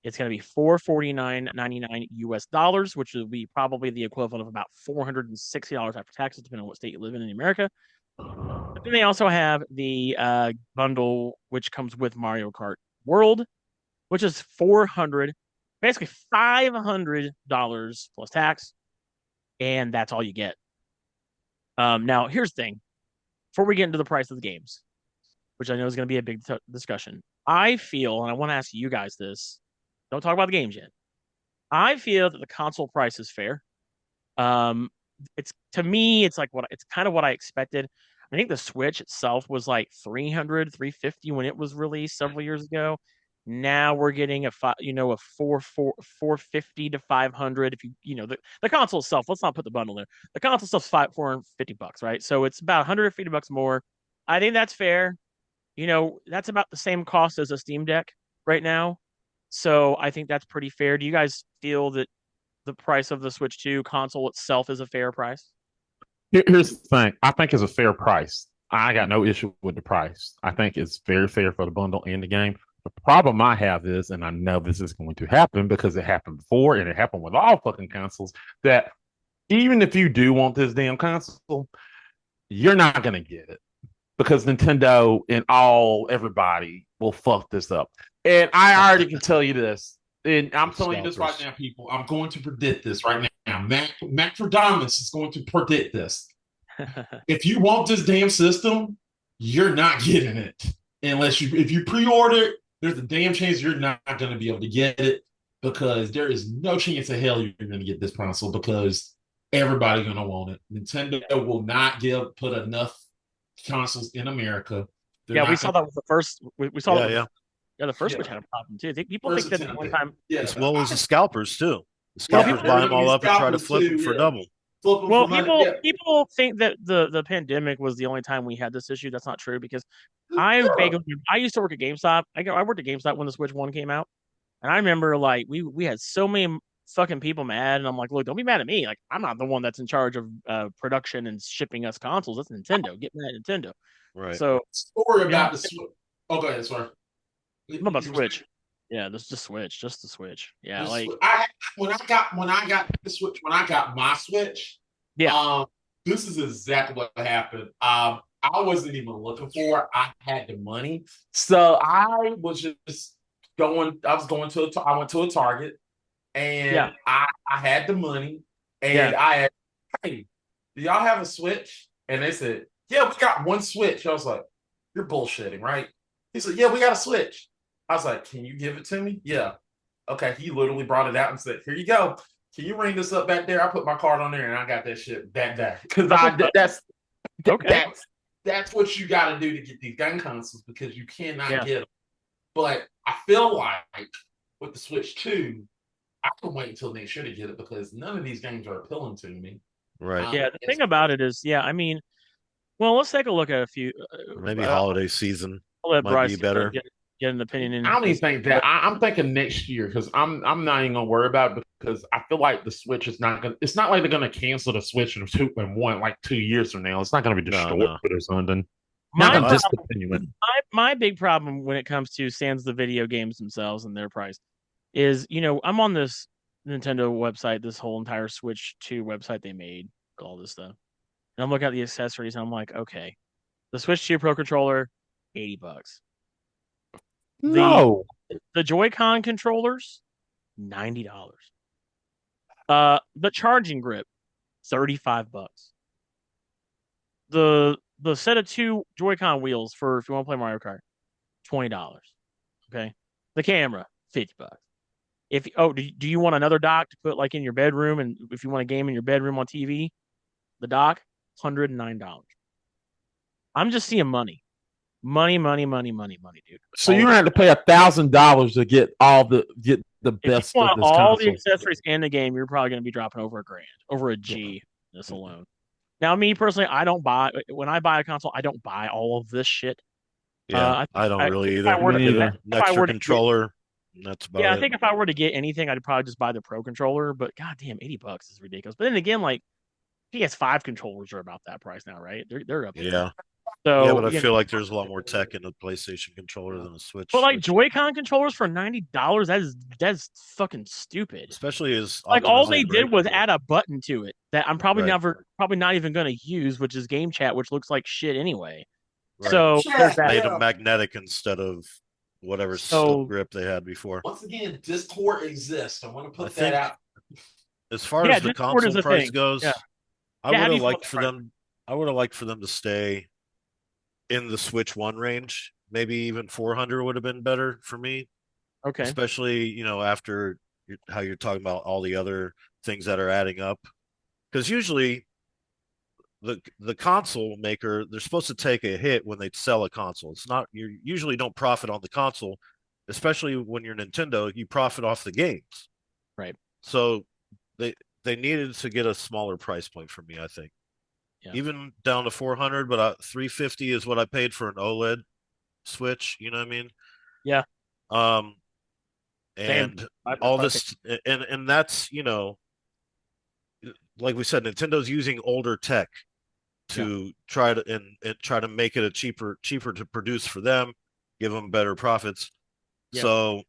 it's going to be $449.99 US, which will be probably the equivalent of about $460 after taxes, depending on what state you live in America. But then they also have the bundle, which comes with Mario Kart World, which is basically $500 plus tax, and that's all you get. Now, here's the thing. Before we get into the price of the games, which I know is going to be a big discussion, I feel, and I want to ask you guys this, don't talk about the games yet. I feel that the console price is fair. It's kind of what I expected. I think the Switch itself was like $300, $350 when it was released several years ago. Now we're getting a 450 to 500. If the console itself, let's not put the bundle there. The console stuff's $450, right? So it's about $150 more. I think that's fair. That's about the same cost as a Steam Deck right now. So I think that's pretty fair. Do you guys feel that the price of the Switch 2 console itself is a fair price? Here's the thing. I think it's a fair price. I got no issue with the price. I think it's very fair for the bundle and the game. The problem I have is, and I know this is going to happen because it happened before and it happened with all fucking consoles, that even if you do want this damn console, you're not going to get it because Nintendo and everybody will fuck this up. And I already can tell you this. And I'm telling you this right now, people. I'm going to predict this right now. Mac Poole is going to predict this. If you want this damn system, you're not getting it if you pre-order it. There's a damn chance you're not going to be able to get it because there is no chance of hell you're going to get this console because everybody's going to want it. Nintendo will not put enough consoles in America. We saw that with the first. We saw that. Yeah, the first Switch had a problem too. People think that the one time. Yeah, as well as the scalpers too. The scalpers buy them all up and try to flip them for double. Well, people think that the pandemic was the only time we had this issue. That's not true because I used to work at GameStop. I worked at GameStop when the Switch 1 came out, and I remember like we had so many fucking people mad, and I'm like, look, don't be mad at me. Like I'm not the one that's in charge of production and shipping us consoles. That's Nintendo. Get mad at Nintendo. Right. So story about the Switch. Oh, go ahead, sorry. What about Switch? Yeah, just the Switch. Yeah, when I got the Switch, when I got my Switch, this is exactly what happened. I wasn't even looking for it. I had the money, so I was just going. I went to a Target, and I had the money, and I had, hey, do y'all have a Switch? And they said, yeah, we got one Switch. I was like, you're bullshitting, right? He said, yeah, we got a Switch. I was like, can you give it to me? Yeah. Okay. He literally brought it out and said, here you go. Can you ring this up back there? I put my card on there and I got that shit that day. Because that's what you got to do to get these gun consoles because you cannot get them. But I feel like with the Switch 2, I can wait until next year to get it because none of these games are appealing to me. Right. The thing about it is, let's take a look at a few. Maybe holiday season might Bryce be better. Get an opinion. I don't even think that. I'm thinking next year because I'm not even gonna worry about it because I feel like the Switch is not gonna. It's not like they're gonna cancel the Switch in 2 years from now. It's not gonna be destroyed or something. My big problem when it comes to sans the video games themselves and their price is, I'm on this Nintendo website, this whole entire Switch 2 website they made, all this stuff, and I'm looking at the accessories and I'm like, okay, the Switch 2 Pro controller, $80. No. The Joy-Con controllers, $90. The charging grip, $35. The set of 2 Joy-Con wheels for if you want to play Mario Kart, $20. Okay. The camera, $50. Do you want another dock to put like in your bedroom and if you want to game in your bedroom on TV, the dock, $109. I'm just seeing money. Money, dude. So you're gonna have to pay $1,000 to get the best. If you want all the accessories and the game, you're probably gonna be dropping over $1,000, over a G. This alone. Now, me personally, when I buy a console, I don't buy all of this shit. Yeah, I don't really either. An extra controller. That's about it. I think if I were to get anything, I'd probably just buy the Pro controller. But goddamn, $80 is ridiculous. But then again, like PS5 controllers are about that price now, right? They're up there. Yeah. So, but I feel like there's a lot more tech in a PlayStation controller than a Switch. But like Joy-Con controllers for $90, that's fucking stupid. Especially as like all they did was add a button to it that I'm probably not even going to use, which is Game Chat, which looks like shit anyway. Right. So made them magnetic instead of whatever stick grip they had before. Once again, Discord exists. I want to put that out. As far as the console price goes, I would have liked for them. I would have liked for them to stay in the Switch 1 range. Maybe even 400 would have been better for me. Okay. Especially, after how you're talking about all the other things that are adding up. Because usually the console maker, they're supposed to take a hit when they sell a console. It's not, you usually don't profit on the console. especially when you're Nintendo, you profit off the games. Right. So they needed to get a smaller price point for me, I think. Yeah. Even down to 400, but 350 is what I paid for an OLED Switch, you know what I mean? Yeah. And all this and that's, you know, like we said, Nintendo's using older tech to try to and try to make it a cheaper to produce for them, give them better profits. Yeah. So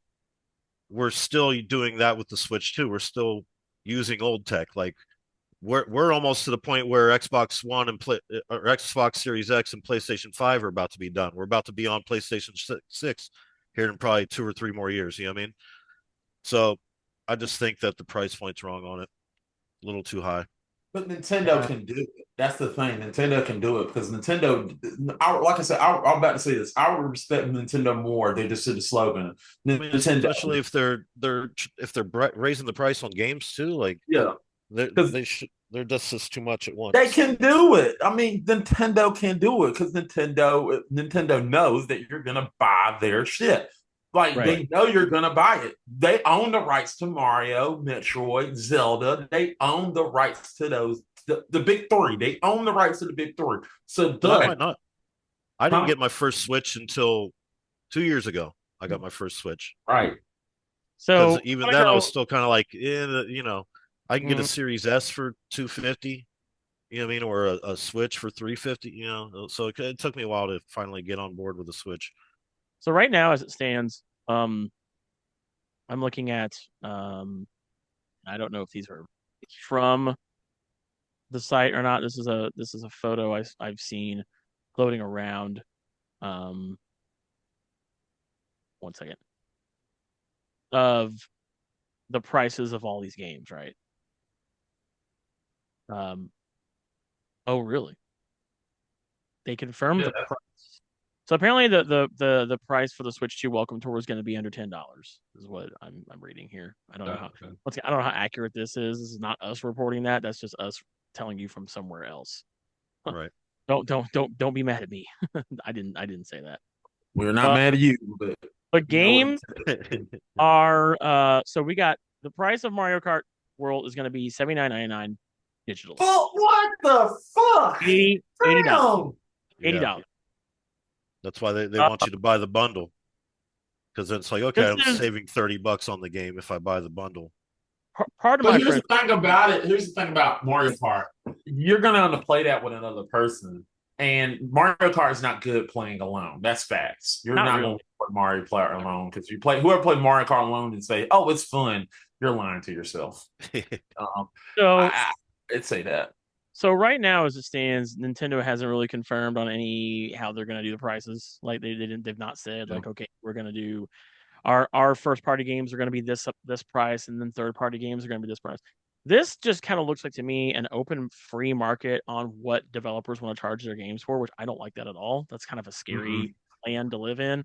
we're still doing that with the Switch too. We're still using old tech. Like we're almost to the point where Xbox One and or Xbox Series X and PlayStation 5 are about to be done. We're about to be on PlayStation 6 here in probably 2 or 3 more years. You know what I mean? So I just think that the price point's wrong on it. A little too high. But Nintendo can do it. That's the thing. Nintendo can do it because Nintendo, like I said, I'm about to say this. I would respect Nintendo more. They just said the slogan. I mean, especially if they're raising the price on games too. Like they're just too much at once. They can do it. I mean, Nintendo can do it because Nintendo knows that you're gonna buy their shit. Like they know you're gonna buy it. They own the rights to Mario, Metroid, Zelda. They own the rights to those the big three. They own the rights to the big three. So I might not. I didn't get my first Switch until 2 years ago. I got my first Switch. Right. So even then, I was still kind of like, you know, I can get a Series S for $250. You know what I mean, or a Switch for $350. You know, so it took me a while to finally get on board with the Switch. So right now, as it stands, I'm looking at I don't know if these are from the site or not. This is a photo I've seen floating around. 1 second. Of the prices of all these games, right? Oh really? They confirmed the price. So apparently the price for the Switch 2 Welcome Tour is going to be under $10. Is what I'm reading here. I don't know how I don't know how accurate this is. This is not us reporting that. That's just us telling you from somewhere else. Right. Don't be mad at me. I didn't say that. We're not mad at you, but games are so we got the price of Mario Kart World is going to be $79.99 digital. Oh, what the fuck? $80. $80. That's why they want you to buy the bundle. Because it's like, okay, I'm saving $30 on the game if I buy the bundle. Here's the thing about it. Here's the thing about Mario Kart. You're going to want to play that with another person. And Mario Kart is not good playing alone. That's facts. You're not going to play Mario Kart alone because whoever played Mario Kart alone and say, "Oh, it's fun," you're lying to yourself. So I'd say that. So right now, as it stands, Nintendo hasn't really confirmed on how they're going to do the prices. Like they've not said like, okay, we're going to do our first party games are going to be this price, and then third party games are going to be this price. This just kind of looks like to me an open free market on what developers want to charge their games for, which I don't like that at all. That's kind of a scary land to live in.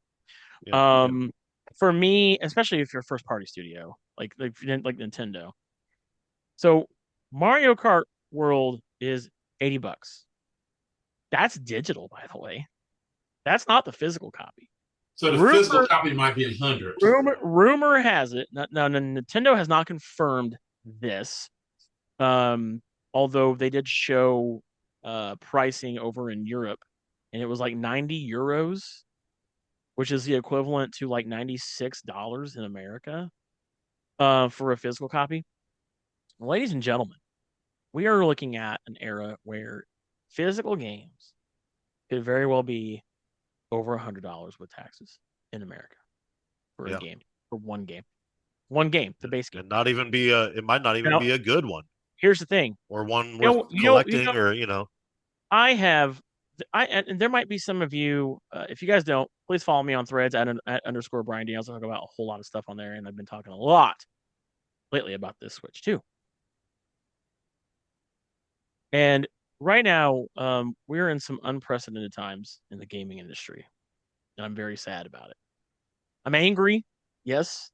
For me, especially if you're a first party studio like Nintendo. So Mario Kart World is $80. That's digital, by the way. That's not the physical copy. So the physical copy might be $100. Rumor has it. Now, Nintendo has not confirmed this. Although they did show pricing over in Europe, and it was like €90, which is the equivalent to like $96 in America for a physical copy. Ladies and gentlemen, we are looking at an era where physical games could very well be over $100 with taxes in America for a game, for one game, the base game. And not even be it might not even be a good one. Here's the thing, or one worth collecting, or and there might be some of you. If you guys don't, please follow me on Threads at _ Brian Daniels. I talk about a whole lot of stuff on there, and I've been talking a lot lately about this Switch too. And right now, we're in some unprecedented times in the gaming industry, and I'm very sad about it. I'm angry, yes.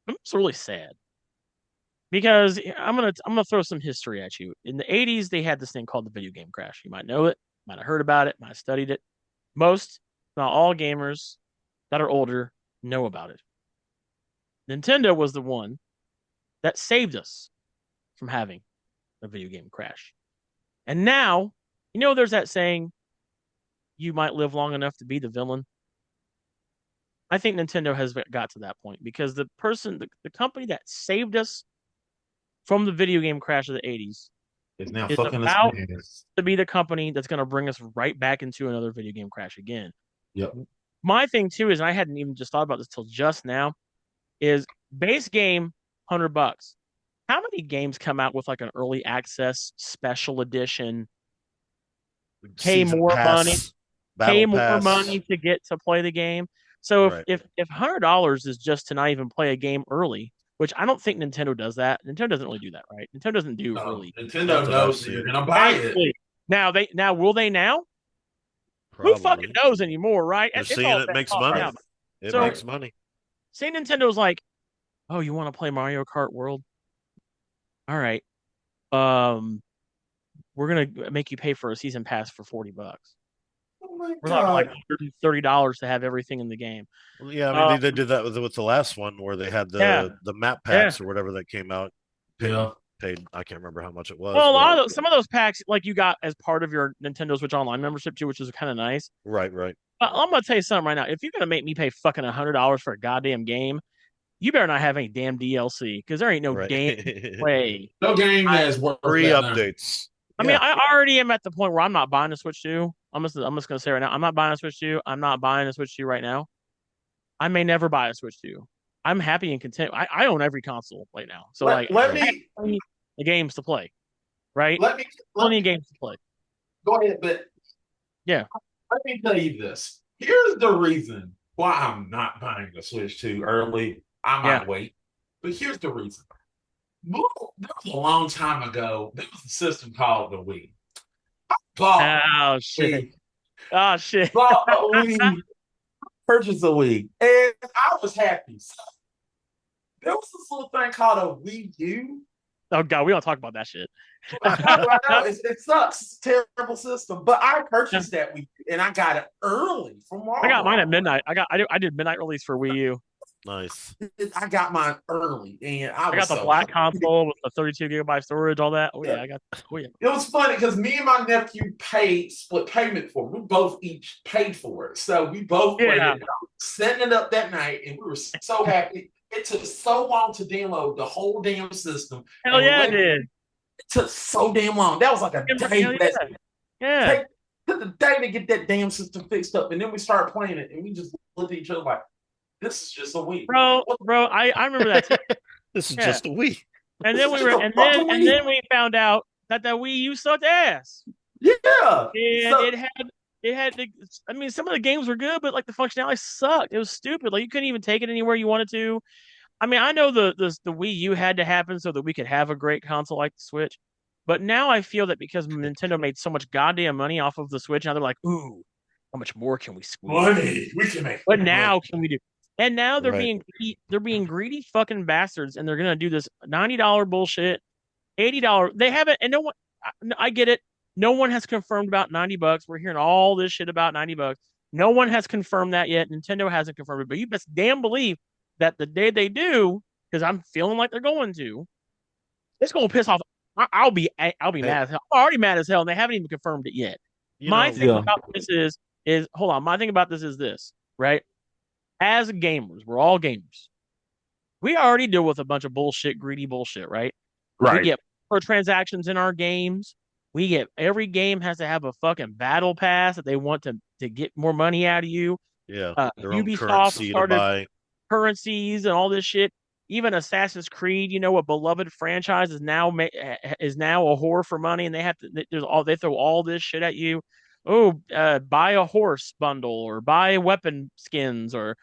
I'm just really sad because I'm gonna throw some history at you. In the '80s, they had this thing called the video game crash. You might know it, might have heard about it, might have studied it. Most, not all gamers that are older know about it. Nintendo was the one that saved us from having a video game crash. And now, there's that saying, you might live long enough to be the villain. I think Nintendo has got to that point because the company that saved us from the video game crash of the 80s is now is fucking about us. to be the company that's going to bring us right back into another video game crash again. Yep. My thing too is, and I hadn't even just thought about this till just now, is base game $100. How many games come out with like an early access special edition? Pay more money to get to play the game. So if $100 is just to not even play a game early, which I don't think Nintendo does that. Nintendo doesn't really do that, right? Nintendo doesn't do early. Nintendo knows that you're gonna buy it. Now will they now? Probably. Who fucking knows anymore, right? They're seeing it makes money. Now. It makes money. Say Nintendo's like, oh, you want to play Mario Kart World? All right. We're gonna make you pay for a season pass for $40. Oh my We're God. talking like $30 to have everything in the game. Well, yeah, I mean they did that with the last one where they had the map packs or whatever that came out. Paid I can't remember how much it was. Well, some of those packs like you got as part of your Nintendo Switch Online membership too, which is kind of nice. Right. But I'm gonna tell you something right now. If you're gonna make me pay fucking $100 for a goddamn game, you better not have any damn DLC because there ain't no damn way. No game has worth free updates. I mean, I already am at the point where I'm not buying a Switch 2. I'm just gonna say right now, I'm not buying a Switch 2. I'm not buying a Switch 2 right now. I may never buy a Switch 2. I'm happy and content. I own every console right now, so let me the games to play, right? Plenty of games to play. Go ahead, but yeah, let me tell you this. Here's the reason why I'm not buying the Switch 2 early. I might wait, but here's the reason. There was a long time ago. There was a system called the Wii. I bought oh shit! Oh shit! Bought a Wii. Purchased a Wii, and I was happy. So, there was this little thing called a Wii U. Oh god, we don't talk about that shit. I know it sucks. It's a terrible system, but I purchased that Wii, and I got it early from Walmart. I got mine at midnight. I did midnight release for Wii U. Nice. I got mine early, and I got the black console with the 32 gigabyte storage, all that. Oh yeah, I got. Oh yeah. It was funny because me and my nephew split payment for it. We both each paid for it, so we both waited, setting it up that night, and we were so happy. It took so long to download the whole damn system. Hell yeah, it did. It took so damn long. That was like a day. Took the day to get that damn system fixed up, and then we started playing it, and we just looked at each other like, "This is just a Wii, bro." I remember that too. This is just a Wii. And then then we found out that Wii U sucked ass. Yeah, and it had. I mean, some of the games were good, but like the functionality sucked. It was stupid. Like you couldn't even take it anywhere you wanted to. I mean, I know the Wii U had to happen so that we could have a great console like the Switch. But now I feel that because Nintendo made so much goddamn money off of the Switch, now they're like, ooh, how much more can we squeeze? Money, we can make. What now can we do? And now they're being greedy fucking bastards, and they're gonna do this $90 bullshit, $80. They haven't, and no one. I get it. No one has confirmed about $90. We're hearing all this shit about $90. No one has confirmed that yet. Nintendo hasn't confirmed it, but you best damn believe that the day they do, because I'm feeling like they're going to, it's gonna piss off. I'll be mad as hell. I'm already mad as hell, and they haven't even confirmed it yet. My thing about this is hold on. My thing about this is this, right? As gamers, we're all gamers. We already deal with a bunch of bullshit, greedy bullshit, right? Right. We get transactions in our games. Every game has to have a fucking battle pass that they want to get more money out of you. Yeah. Ubisoft started currencies and all this shit. Even Assassin's Creed, a beloved franchise is now a whore for money, and they throw all this shit at you. Oh, buy a horse bundle, or buy weapon skins, or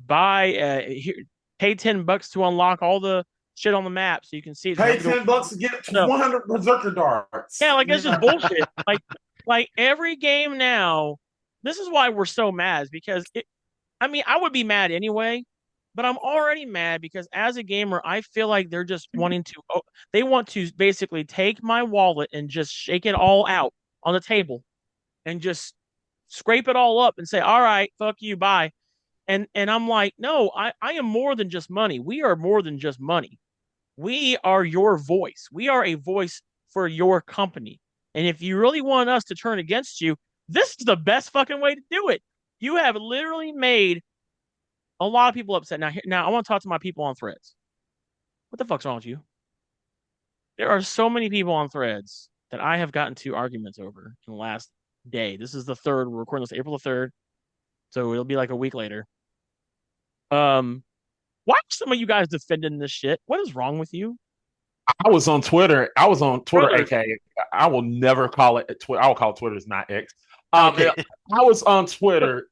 pay $10 to unlock all the shit on the map so you can see it. Pay $10 to get 100 berserker darts. Yeah, like it's just bullshit. Like every game now. This is why we're so mad, because I would be mad anyway, but I'm already mad because as a gamer, I feel like they're just they want to basically take my wallet and just shake it all out on the table and just scrape it all up and say, all right, fuck you, bye. And I'm like, no, I am more than just money. We are more than just money. We are your voice. We are a voice for your company. And if you really want us to turn against you, this is the best fucking way to do it. You have literally made a lot of people upset. Now I want to talk to my people on Threads. What the fuck's wrong with you? There are so many people on Threads that I have gotten to arguments over in the last day. This is the third. We're recording this April the 3rd. So it'll be like a week later. Why are some of you guys defending this shit? What is wrong with you? I was on Twitter, aka I will never call it Twitter. I will call it Twitter. It's not X. I was on Twitter.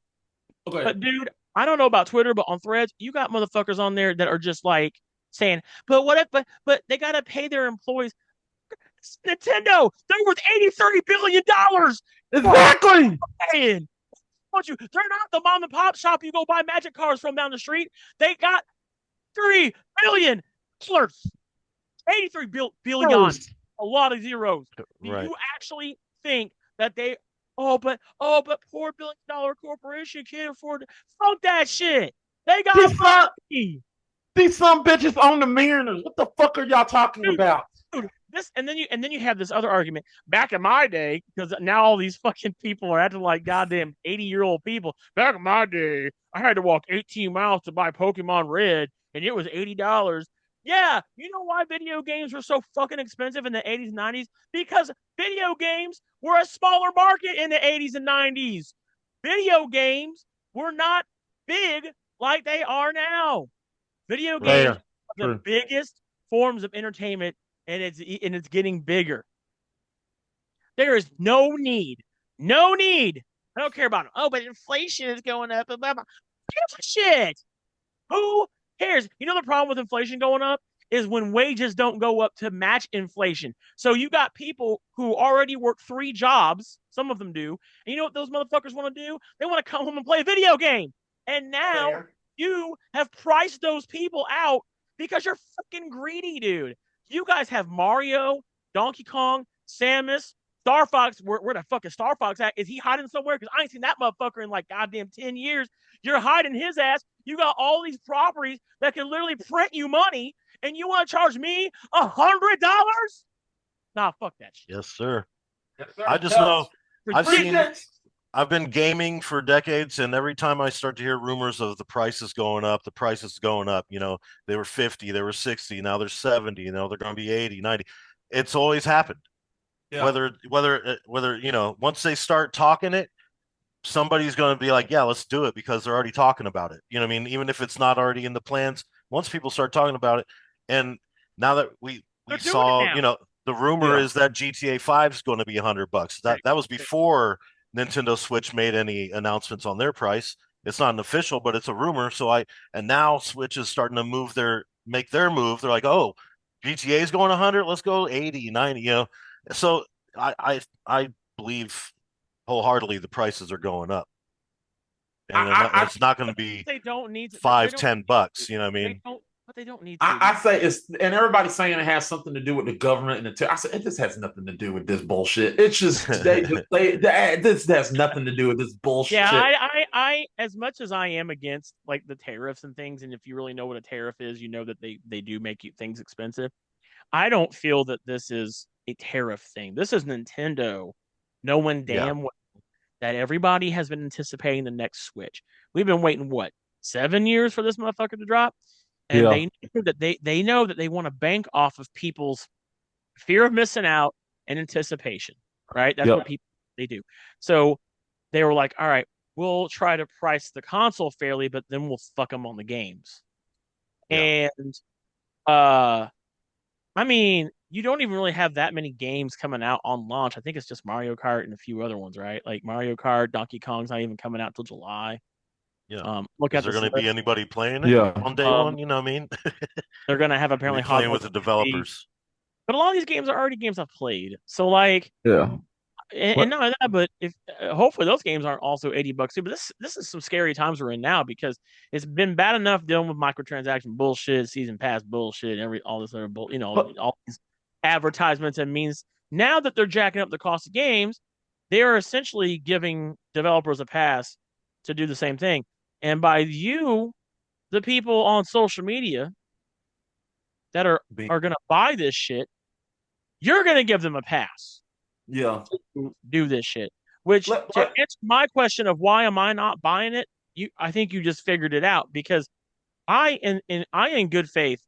Okay. But dude, I don't know about Twitter, but on Threads, you got motherfuckers on there that are just like saying, but what if, but they gotta pay their employees. Nintendo, they're worth $83 billion. Exactly. They're not the mom and pop shop you go buy magic cards from down the street. They got $3 billion. 83 billion. A lot of zeros. Do you actually think that they but poor $1 billion corporation can't afford it? Fuck that shit. They got money. These some bitches own the Mariners. What the fuck are y'all talking about? Dude, and then you have this other argument. Back in my day, because now all these fucking people are acting like goddamn 80-year-old people. Back in my day, I had to walk 18 miles to buy Pokemon Red, and it was $80. Yeah, you know why video games were so fucking expensive in the 80s and 90s? Because video games were a smaller market in the 80s and 90s. Video games were not big like they are now. Video games are the biggest forms of entertainment, and it's getting bigger. There is no need. I don't care about it. Oh, but inflation is going up. Blah, blah, blah. Give a shit. Who cares? You know the problem with inflation going up is when wages don't go up to match inflation. So you got people who already work 3 jobs. Some of them do. And you know what those motherfuckers want to do? They want to come home and play a video game. And now you have priced those people out because you're fucking greedy, dude. You guys have Mario, Donkey Kong, Samus, Star Fox. Where the fuck is Star Fox at? Is he hiding somewhere? Because I ain't seen that motherfucker in like goddamn 10 years. You're hiding his ass. You got all these properties that can literally print you money, and you want to charge me $100? Nah, fuck that shit. Yes, sir. I just know I've been gaming for decades, and every time I start to hear rumors of the prices going up, you know, they were 50, they were 60, now they're 70, you know, they're going to be 80, 90. It's always happened. Yeah. Whether, you know, once they start talking it, somebody's going to be like, yeah, let's do it because they're already talking about it. You know what I mean? Even if it's not already in the plans, once people start talking about it, and now that we saw, you know, the rumor is that GTA 5 is going to be $100. That was before Nintendo Switch made any announcements on their price. It's not an official, but it's a rumor. And now Switch is starting to make their move. They're like, oh, GTA is going 100. Let's go 80, 90. You know, so I believe wholeheartedly the prices are going up, and it's not going to be they don't need $5-10. You know what I mean? But they don't need to. I say it's, and everybody's saying it has something to do with the government and I said it just has nothing to do with this bullshit. It's just this has nothing to do with this bullshit. Yeah, I as much as I am against like the tariffs and things, and if you really know what a tariff is, you know that they do make things expensive. I don't feel that this is a tariff thing. This is Nintendo knowing damn well that everybody has been anticipating the next Switch. We've been waiting 7 years for this motherfucker to drop. And they know that they want to bank off of people's fear of missing out and anticipation, right? That's what they do. So they were like, all right, we'll try to price the console fairly, but then we'll fuck them on the games. Yeah. And I mean, you don't even really have that many games coming out on launch. I think it's just Mario Kart and a few other ones, right? Like Mario Kart, Donkey Kong's not even coming out till July. Yeah. Is there going to be anybody playing it on day one? You know what I mean? They're going to have apparently playing with the developers. But a lot of these games are already games I've played. So like, and not only that, but if hopefully those games aren't also $80 too. But this is some scary times we're in now because it's been bad enough dealing with microtransaction bullshit, season pass bullshit, all this other bull, all these advertisements. And means now that they're jacking up the cost of games, they are essentially giving developers a pass to do the same thing. And by you, the people on social media that are going to buy this shit, you're going to give them a pass. Yeah. To do this shit. Which to answer my question of why am I not buying it, I think you just figured it out, because I in good faith,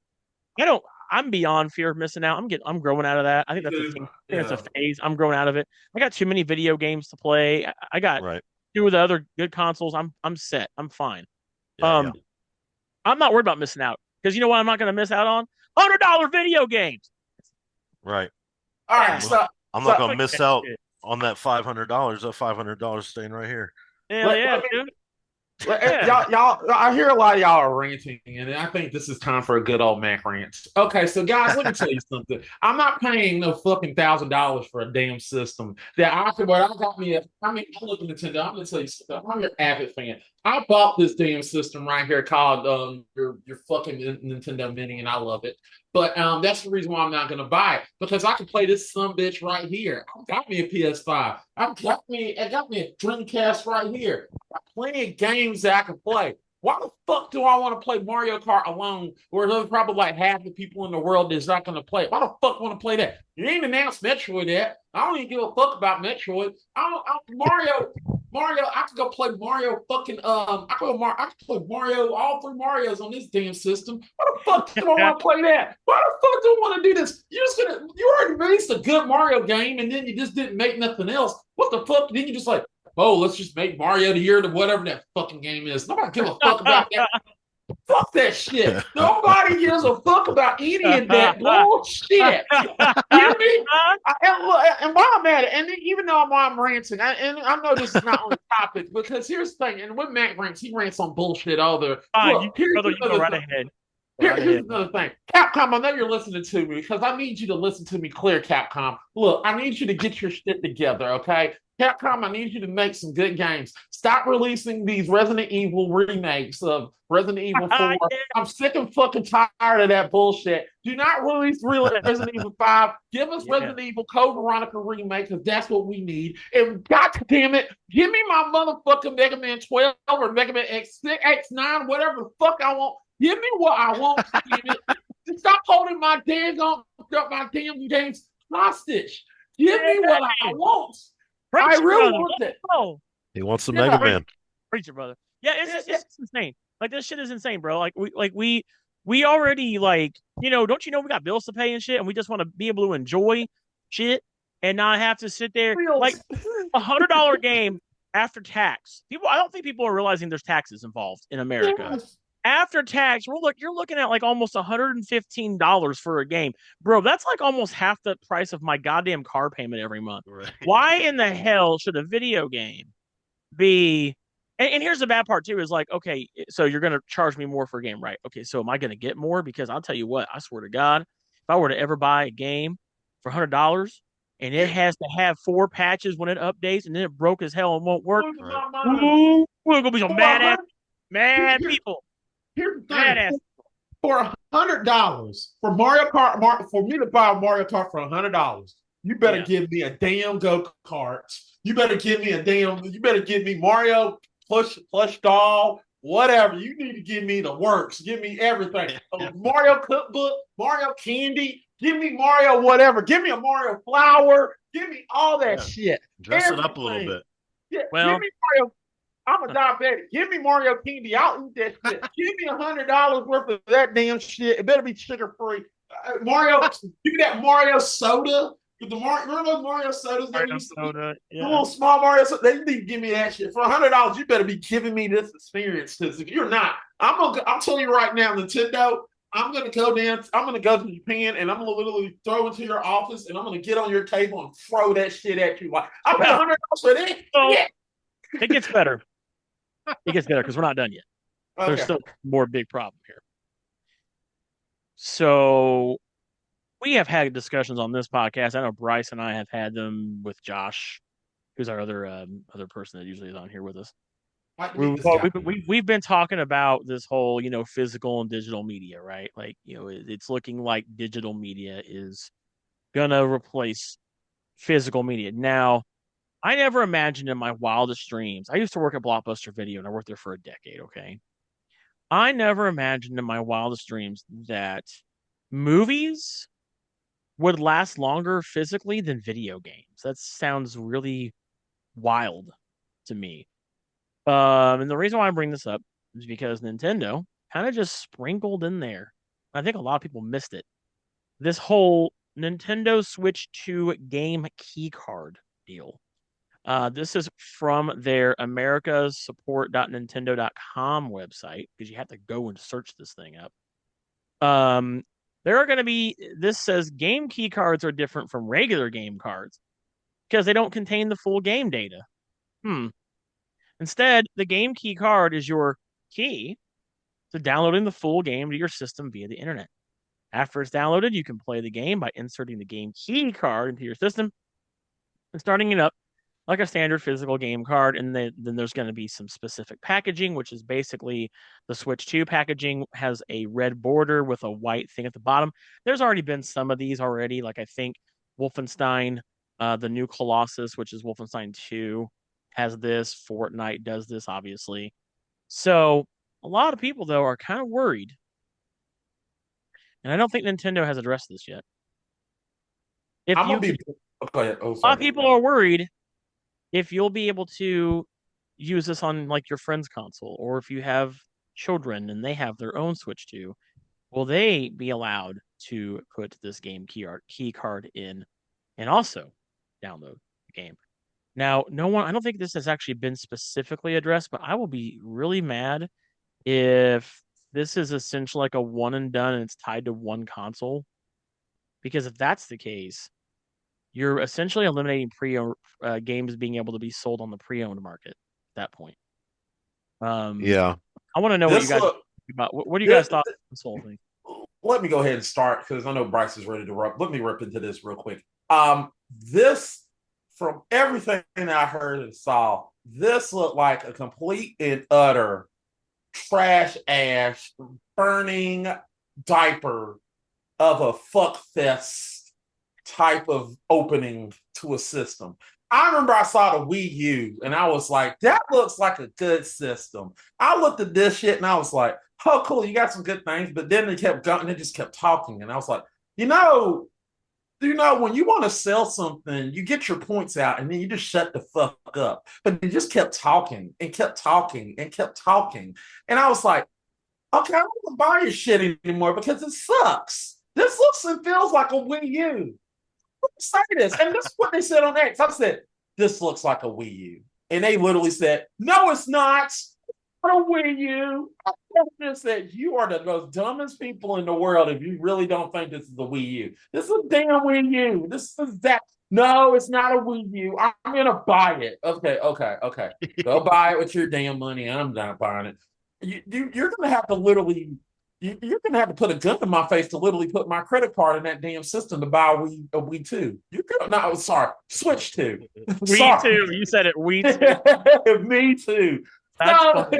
I'm beyond fear of missing out. I'm growing out of that. I think that's a thing. That's a phase. I'm growing out of it. I got too many video games to play. I got two of the other good consoles. I'm set. I'm fine. I'm not worried about missing out, because you know what I'm not going to miss out on? $100 video games. Right. All right. So I'm not going to miss out on that $500. That $500 staying right here. Hell yeah, dude. Y'all, I hear a lot of y'all are ranting, and I think this is time for a good old Mac rant. Okay, so guys, let me tell you something. I'm not paying no fucking $1,000 for a damn system that I got me. I look at Nintendo. I'm gonna tell you something. I'm your avid fan. I bought this damn system right here called your fucking Nintendo Mini, and I love it. But that's the reason why I'm not gonna buy it, because I can play this sumbitch right here. I got me a PS5. I got me a Dreamcast right here. I got plenty of games that I can play. Why the fuck do I want to play Mario Kart alone, where there's probably like half the people in the world that's not going to play it? Why the fuck want to play that? You ain't announced Metroid yet. I don't even give a fuck about Metroid. Mario, I could go play Mario fucking I could play Mario, all three Marios on this damn system. Why the fuck do I want to play that? Why the fuck do I want to do this? You already released a good Mario game, and then you just didn't make nothing else. What the fuck? Then you just like, oh, let's just make Mario the year to whatever that fucking game is. Nobody give a fuck about that. Fuck that shit. Nobody gives a fuck about any of that bullshit. You hear me? And while I'm at it, and even though I'm ranting, and I know this is not on the topic, because here's the thing, and when Mac rants, he rants on bullshit all the. You go right ahead. Here's another thing. Capcom, I know you're listening to me, because I need you to listen to me clear, Capcom. Look, I need you to get your shit together, okay? Capcom, I need you to make some good games. Stop releasing these Resident Evil remakes of Resident Evil 4. Yeah. I'm sick and fucking tired of that bullshit. Do not release Resident Evil 5. Give us Resident Evil Code Veronica remake, because that's what we need. And god damn it, give me my motherfucking Mega Man 12 or Mega Man X6, X9, whatever the fuck I want. Give me what I want. Stop holding my damn games hostage. Give me what I want. I really want it. He wants the Mega Man. Preacher, brother. Yeah, it's insane. Like, this shit is insane, bro. Like we already, like, don't you know we got bills to pay and shit, and we just want to be able to enjoy shit and not have to sit there like $100 game after tax. I don't think people are realizing there's taxes involved in America. Yes. After tax, you're looking at like almost $115 for a game. Bro, that's like almost half the price of my goddamn car payment every month. Right. Why in the hell should a video game be... And here's the bad part too, is like, okay, so you're going to charge me more for a game, right? Okay, so am I going to get more? Because I'll tell you what, I swear to God, if I were to ever buy a game for $100 and it has to have 4 patches when it updates and then it broke as hell and won't work, we're going to be some mad people. Here's the thing. For $100 for Mario Kart, for me to buy a Mario Kart for $100, you better give me a damn go-kart. You better give me Mario plush doll, whatever. You need to give me the works. Give me everything. Mario cookbook, Mario candy. Give me Mario whatever. Give me a Mario flower. Give me all that shit. Dress it up a little bit. Yeah, give me Mario. I'm a diabetic. Give me Mario candy. I'll eat that shit. Give me $100 worth of that damn shit. It better be sugar-free. Mario, give me that Mario soda. Remember those Mario sodas? The little small Mario soda. They need to give me that shit. For $100, you better be giving me this experience. Because if you're not, I'm telling you right now, Nintendo, I'm gonna go to Japan, and I'm gonna literally throw into your office, and I'm gonna get on your table and throw that shit at you. Like, I paid $100 for that. Yeah. It gets better. It gets better, because we're not done yet. Okay. There's still more big problem here. So we have had discussions on this podcast. I know Bryce and I have had them with Josh, who's our other person that usually is on here with us. We've been talking about this whole, physical and digital media, right? Like, it's looking like digital media is gonna replace physical media. Now, I never imagined in my wildest dreams. I used to work at Blockbuster Video, and I worked there for a decade. Okay, I never imagined in my wildest dreams that movies would last longer physically than video games. That sounds really wild to me. And the reason why I bring this up is because Nintendo kind of just sprinkled in there. I think a lot of people missed it. This whole Nintendo Switch 2 game key card deal. This is from their americasupport.nintendo.com website because you have to go and search this thing up. There are going to be, this says game key cards are different from regular game cards because they don't contain the full game data. Instead, the game key card is your key to downloading the full game to your system via the internet. After it's downloaded, you can play the game by inserting the game key card into your system and starting it up like a standard physical game card. And then there's going to be some specific packaging, which is basically the Switch 2 packaging has a red border with a white thing at the bottom. There's already been some of these already. Like I think Wolfenstein, the new Colossus, which is Wolfenstein 2, has this. Fortnite does this, obviously. So a lot of people, though, are kind of worried. And I don't think Nintendo has addressed this yet. A lot of people are worried if you'll be able to use this on like your friend's console, or if you have children and they have their own Switch 2, will they be allowed to put this game key card in and also download the game? Now, I don't think this has actually been specifically addressed, but I will be really mad if this is essentially like a one and done and it's tied to one console. Because if that's the case, you're essentially eliminating games being able to be sold on the pre-owned market at that point. Yeah. I want to know what you guys think about. What do you guys thought of this whole thing? Let me go ahead and start because I know Bryce is ready to rip. Let me rip into this real quick. This, from everything that I heard and saw, this looked like a complete and utter trash ass burning diaper of a fuck fest type of opening to a system. I remember I saw the Wii U and I was like, that looks like a good system. I looked at this shit and I was like, oh, cool, you got some good things. But then they kept going and they just kept talking. And I was like, when you want to sell something, you get your points out and then you just shut the fuck up. But they just kept talking and kept talking and kept talking. And I was like, okay, I don't want to buy your shit anymore because it sucks. This looks and feels like a Wii U. Say this. And this is what they said on X. I said, this looks like a Wii U. And they literally said, no, it's not. It's not a Wii U. I just said, you are the most dumbest people in the world if you really don't think this is a Wii U. This is a damn Wii U. This is that. No, it's not a Wii U. I'm going to buy it. Okay. Go buy it with your damn money. I'm not buying it. You're going to have to literally... You're going to have to put a gun in my face to literally put my credit card in that damn system to buy a Wii 2. Switch 2. Wii 2. You said it, Wii 2. Me too. No,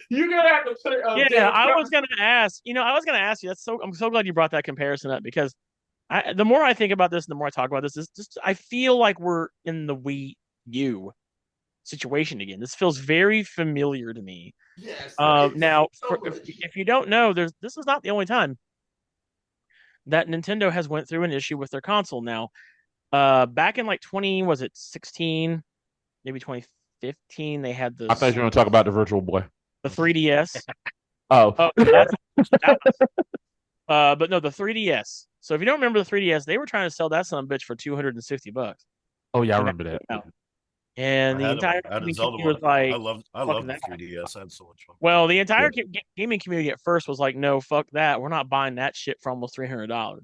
you're going to have to put it I was going to ask you. I'm so glad you brought that comparison up because the more I think about this, the more I talk about this, I feel like we're in the Wii U situation again. This feels very familiar to me. Yes. Now, if you don't know, this is not the only time that Nintendo has went through an issue with their console. Now, back in like 2016, maybe 2015, they had this. I thought you were going to talk about the Virtual Boy, the 3DS. But no, the 3DS. So if you don't remember the 3DS, they were trying to sell that son of a bitch for $260. Oh yeah, I remember that. And the entire community was like, I love the 3DS. I had so much fun. Well, the entire gaming community at first was like, no, fuck that. We're not buying that shit for almost $300.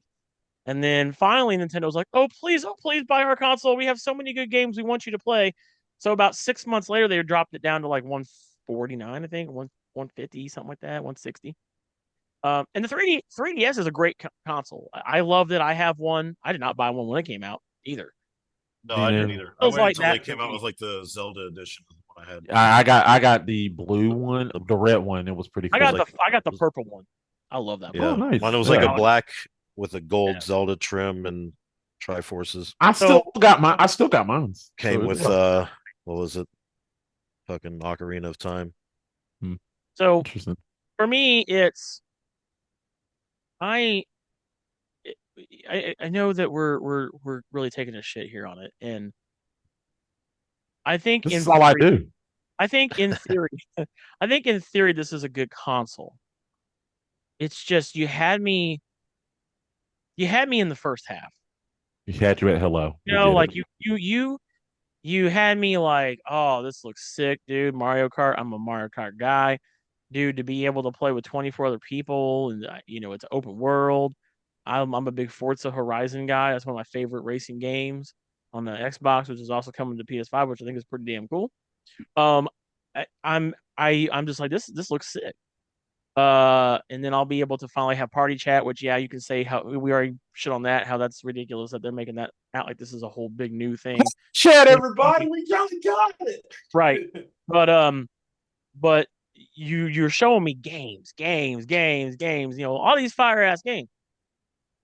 And then finally, Nintendo was like, oh, please buy our console. We have so many good games we want you to play. So about 6 months later, they dropped it down to like $149, I think, $150, something like that, $160. And the 3DS is a great console. I love it. I have one. I did not buy one when it came out either. No, I didn't either. I waited until they came out with like the Zelda edition. I got the blue one, the red one. It was pretty cool. I got the purple one. I love that. Yeah, nice. Mine was like a black with a gold Zelda trim and Triforces. I still got mine. Came with what was it? Fucking Ocarina of Time. So for me, it's I know that we're really taking a shit here on it, and I think this is all I do. I think in theory, this is a good console. It's just you had me in the first half. You had you at hello. You know, like you had me like, oh, this looks sick, dude. Mario Kart. I'm a Mario Kart guy, dude. To be able to play with 24 other people, and it's open world. I'm a big Forza Horizon guy. That's one of my favorite racing games on the Xbox, which is also coming to PS5, which I think is pretty damn cool. I'm just like this looks sick. And then I'll be able to finally have party chat, which you can say how we already shit on that, how that's ridiculous that they're making that out like this is a whole big new thing. Chat, everybody, we just got it. Right. But you're showing me games, all these fire ass games.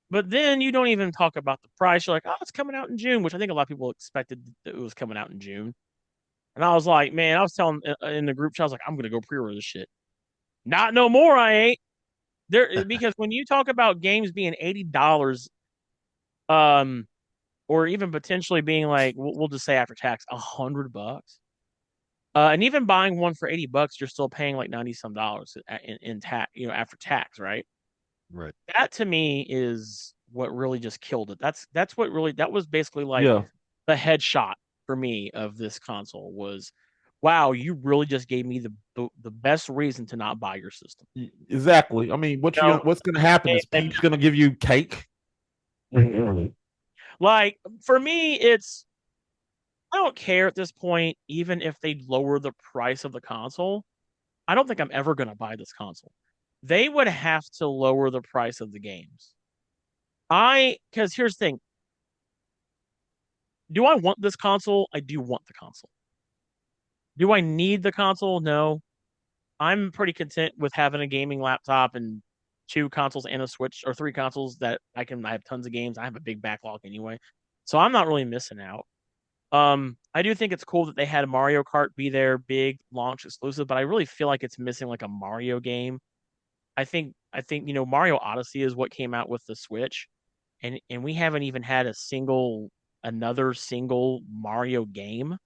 But then you don't even talk about the price. You're like, oh, it's coming out in June, which I think a lot of people expected that it was coming out in June. And I was like, man, I was telling in the group chat, I was like, I'm gonna go pre-order this shit. Not no more, I ain't. There because when you talk about games being $80, or even potentially being like, we'll just say after tax, $100. And even buying one for $80, you're still paying like 90 some dollars in tax, after tax, right? Right. That to me is what really just killed it. That was basically like the headshot for me of this console was, wow, you really just gave me the best reason to not buy your system. Exactly. I mean, what's going to happen is Pete's going to give you cake. Like for me, I don't care at this point, even if they lower the price of the console. I don't think I'm ever going to buy this console. They would have to lower the price of the games. Because here's the thing. Do I want this console? I do want the console. Do I need the console? No. I'm pretty content with having a gaming laptop and 2 consoles and a Switch, or 3 consoles that I have tons of games. I have a big backlog anyway. So I'm not really missing out. I do think it's cool that they had Mario Kart be their big launch exclusive, but I really feel like it's missing like a Mario game. I think Mario Odyssey is what came out with the Switch, and we haven't even had another single Mario game,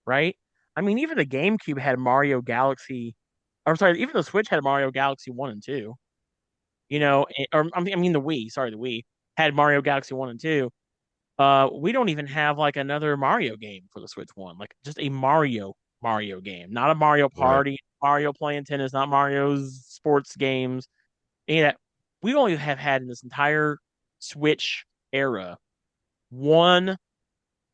right? I mean, even the GameCube had Mario Galaxy, or sorry, even the Switch had Mario Galaxy 1 and 2. Or I mean the Wii, sorry, the Wii had Mario Galaxy 1 and 2. We don't even have like another Mario game for the Switch One, like just a Mario game, not a Mario Party, right. Mario playing tennis, not Mario's sports games. Any of that. We only have had in this entire Switch era one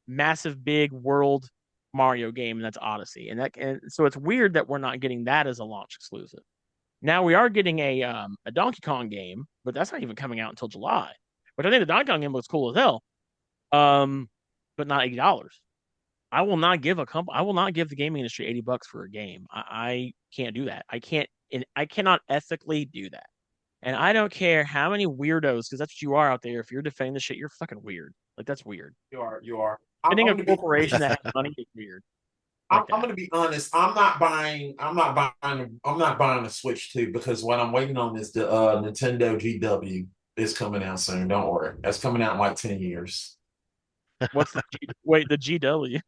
massive big world Mario game, and that's Odyssey. And so it's weird that we're not getting that as a launch exclusive. Now we are getting a Donkey Kong game, but that's not even coming out until July. But I think the Donkey Kong game looks cool as hell. But not $80. I will not give the gaming industry $80 for a game. I can't do that. I cannot ethically do that. And I don't care how many weirdos, because that's what you are out there. If you're defending the shit, you're fucking weird. Like that's weird. You are. Defending a corporation that has money is weird. I'm going to be honest. I'm not buying a Switch 2 because what I'm waiting on is the Nintendo GW is coming out soon. Don't worry. That's coming out in like 10 years. What's the GW?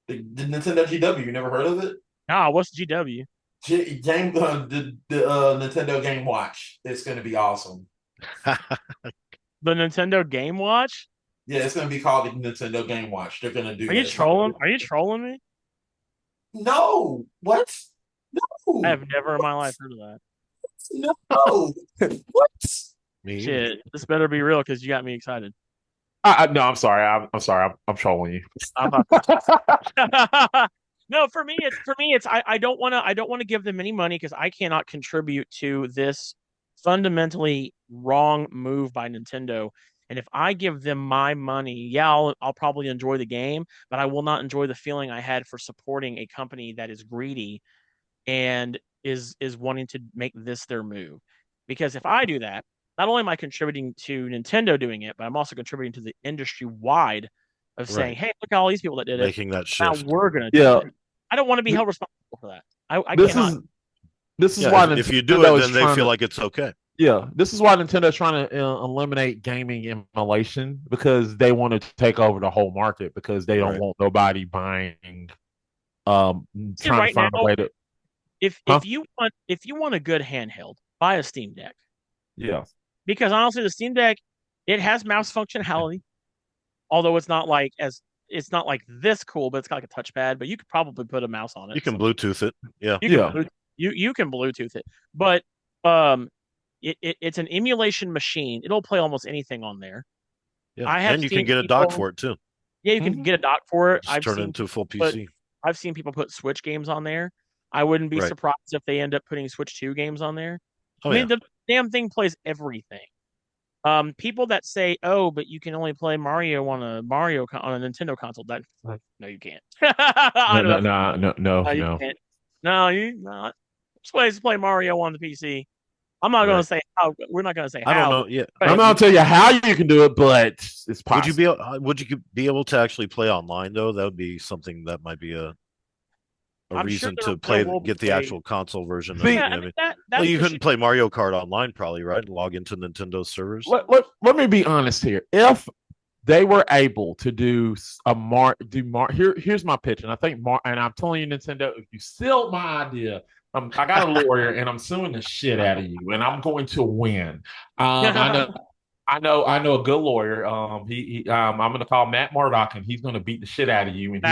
The Nintendo GW. You never heard of it? Nah, what's GW? The Nintendo Game Watch. It's going to be awesome. The Nintendo Game Watch? Yeah, it's going to be called the Nintendo Game Watch. They're going to do. Are you trolling? Are you trolling me? No. What? No. I have never in my life heard of that. No. What? Shit, this better be real because you got me excited. No, I'm sorry. I'm sorry. I'm trolling you. No, for me, it's I don't want to give them any money because I cannot contribute to this fundamentally wrong move by Nintendo. And if I give them my money, I'll probably enjoy the game, but I will not enjoy the feeling I had for supporting a company that is greedy and is wanting to make this their move. Because if I do that, not only am I contributing to Nintendo doing it, but I'm also contributing to the industry wide of saying, hey, look at all these people that did making it. that shift. Now we're going to do it. I don't want to be held responsible for that. I cannot. This is why if you do it, then they feel like it's okay. Yeah, this is why Nintendo's trying to eliminate gaming emulation, because they want to take over the whole market, because they don't want nobody buying. Trying to find a way to. If you want a good handheld, buy a Steam Deck. Yeah. Because honestly, the Steam Deck, it has mouse functionality, although it's not like this cool, but it's got like a touchpad. But you could probably put a mouse on it. You can Bluetooth it. Yeah. You can Bluetooth it, but it's an emulation machine. It'll play almost anything on there. Yeah, and you can get a dock for it too. Yeah, you can get a dock for it. Just turn it into a full PC. I've seen people put Switch games on there. I wouldn't be surprised if they end up putting Switch 2 games on there. I mean, the damn thing plays everything. People that say, "Oh, but you can only play Mario on a Nintendo console," no, you can't. No. You can't. No, you not. There's ways to play Mario on the PC. I'm not going to say how. We're not going to say how. I don't know. Yeah, I'm not going to tell you how you can do it, but it's possible. Would you be able to actually play online though? That would be something that might be a reason to get the actual console version. You couldn't play Mario Kart online, probably, right? Log into Nintendo servers. Let me be honest here. If they were able to do here's my pitch, and I think and I'm telling you, Nintendo, if you steal my idea, I got a lawyer and I'm suing the shit out of you, and I'm going to win. I know a good lawyer. I'm going to call Matt Murdock, and he's going to beat the shit out of you. And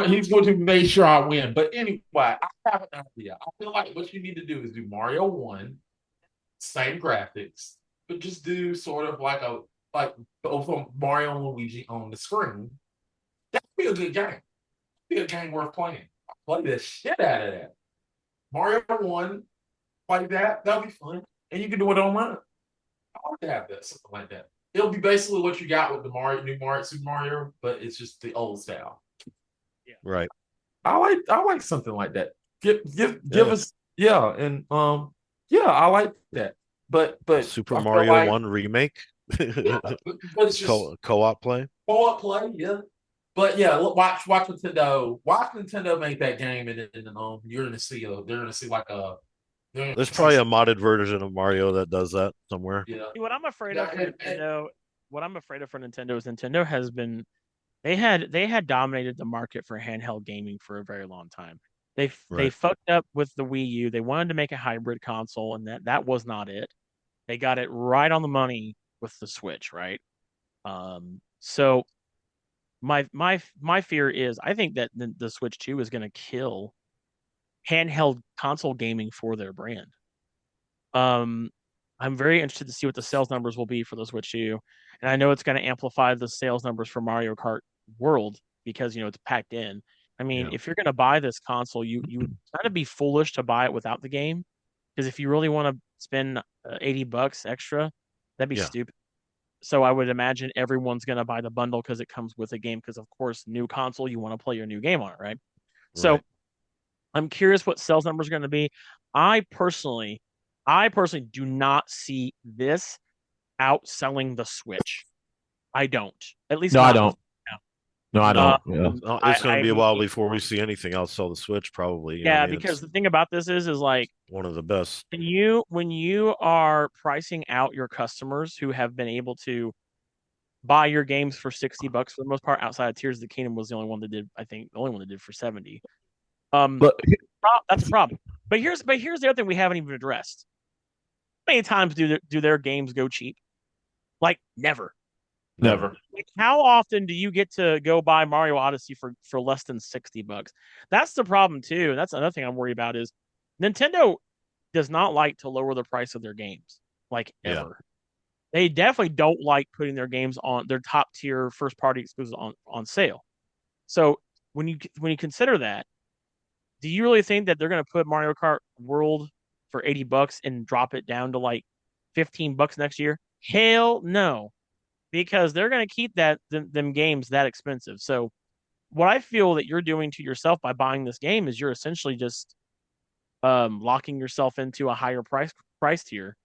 he's going to make sure I win. But anyway, I have an idea. I feel like what you need to do is do Mario 1, same graphics, but just do sort of like both Mario and Luigi on the screen. That'd be a good game. Be a game worth playing. Play the shit out of that. Mario 1, play that. That'll be fun. And you can do it online. I want to have that, something like that. It'll be basically what you got with the new Super Mario, but it's just the old style. Yeah. Right. I like something like that. Give us I like that. But Super Mario 1 remake. But it's just co-op play. Co-op play, yeah. But yeah, watch Nintendo. Watch Nintendo make that game, and you're gonna see they're gonna see like a. There's probably a modded version of Mario that does that somewhere. Yeah. What I'm afraid of for Nintendo is Nintendo has been they had dominated the market for handheld gaming for a very long time. They fucked up with the Wii U. They wanted to make a hybrid console, and that was not it. They got it right on the money with the Switch, right? So my fear is I think that the Switch 2 is going to kill handheld console gaming for their brand. I'm very interested to see what the sales numbers will be for the Switch 2, and I know it's going to amplify the sales numbers for Mario Kart World because it's packed in. I mean, if you're going to buy this console, you would kind of be foolish to buy it without the game, because if you really want to spend $80 extra, that'd be stupid. So I would imagine everyone's going to buy the bundle because it comes with a game. Because of course, new console, you want to play your new game on it, right? So I'm curious what sales numbers are going to be. I personally do not see this outselling the Switch. I don't. At least I don't. No, I don't. It's going to be a while before we see anything outsell the Switch, probably. Because the thing about this is like one of the best. When you are pricing out your customers who have been able to buy your games for $60 for the most part, outside of Tears of the Kingdom was the only one that did. I think the only one that did for $70. But that's a problem. But here's the other thing we haven't even addressed. How many times do their games go cheap? Like never. Never. Like, how often do you get to go buy Mario Odyssey for less than $60? That's the problem too. And that's another thing I'm worried about is Nintendo does not like to lower the price of their games, like ever. They definitely don't like putting their games on their top tier first party exclusives on sale. So when you consider that, do you really think that they're going to put Mario Kart World for $80 and drop it down to like $15 next year? Hell no, because they're going to keep them games that expensive. So what I feel that you're doing to yourself by buying this game is you're essentially just locking yourself into a higher price tier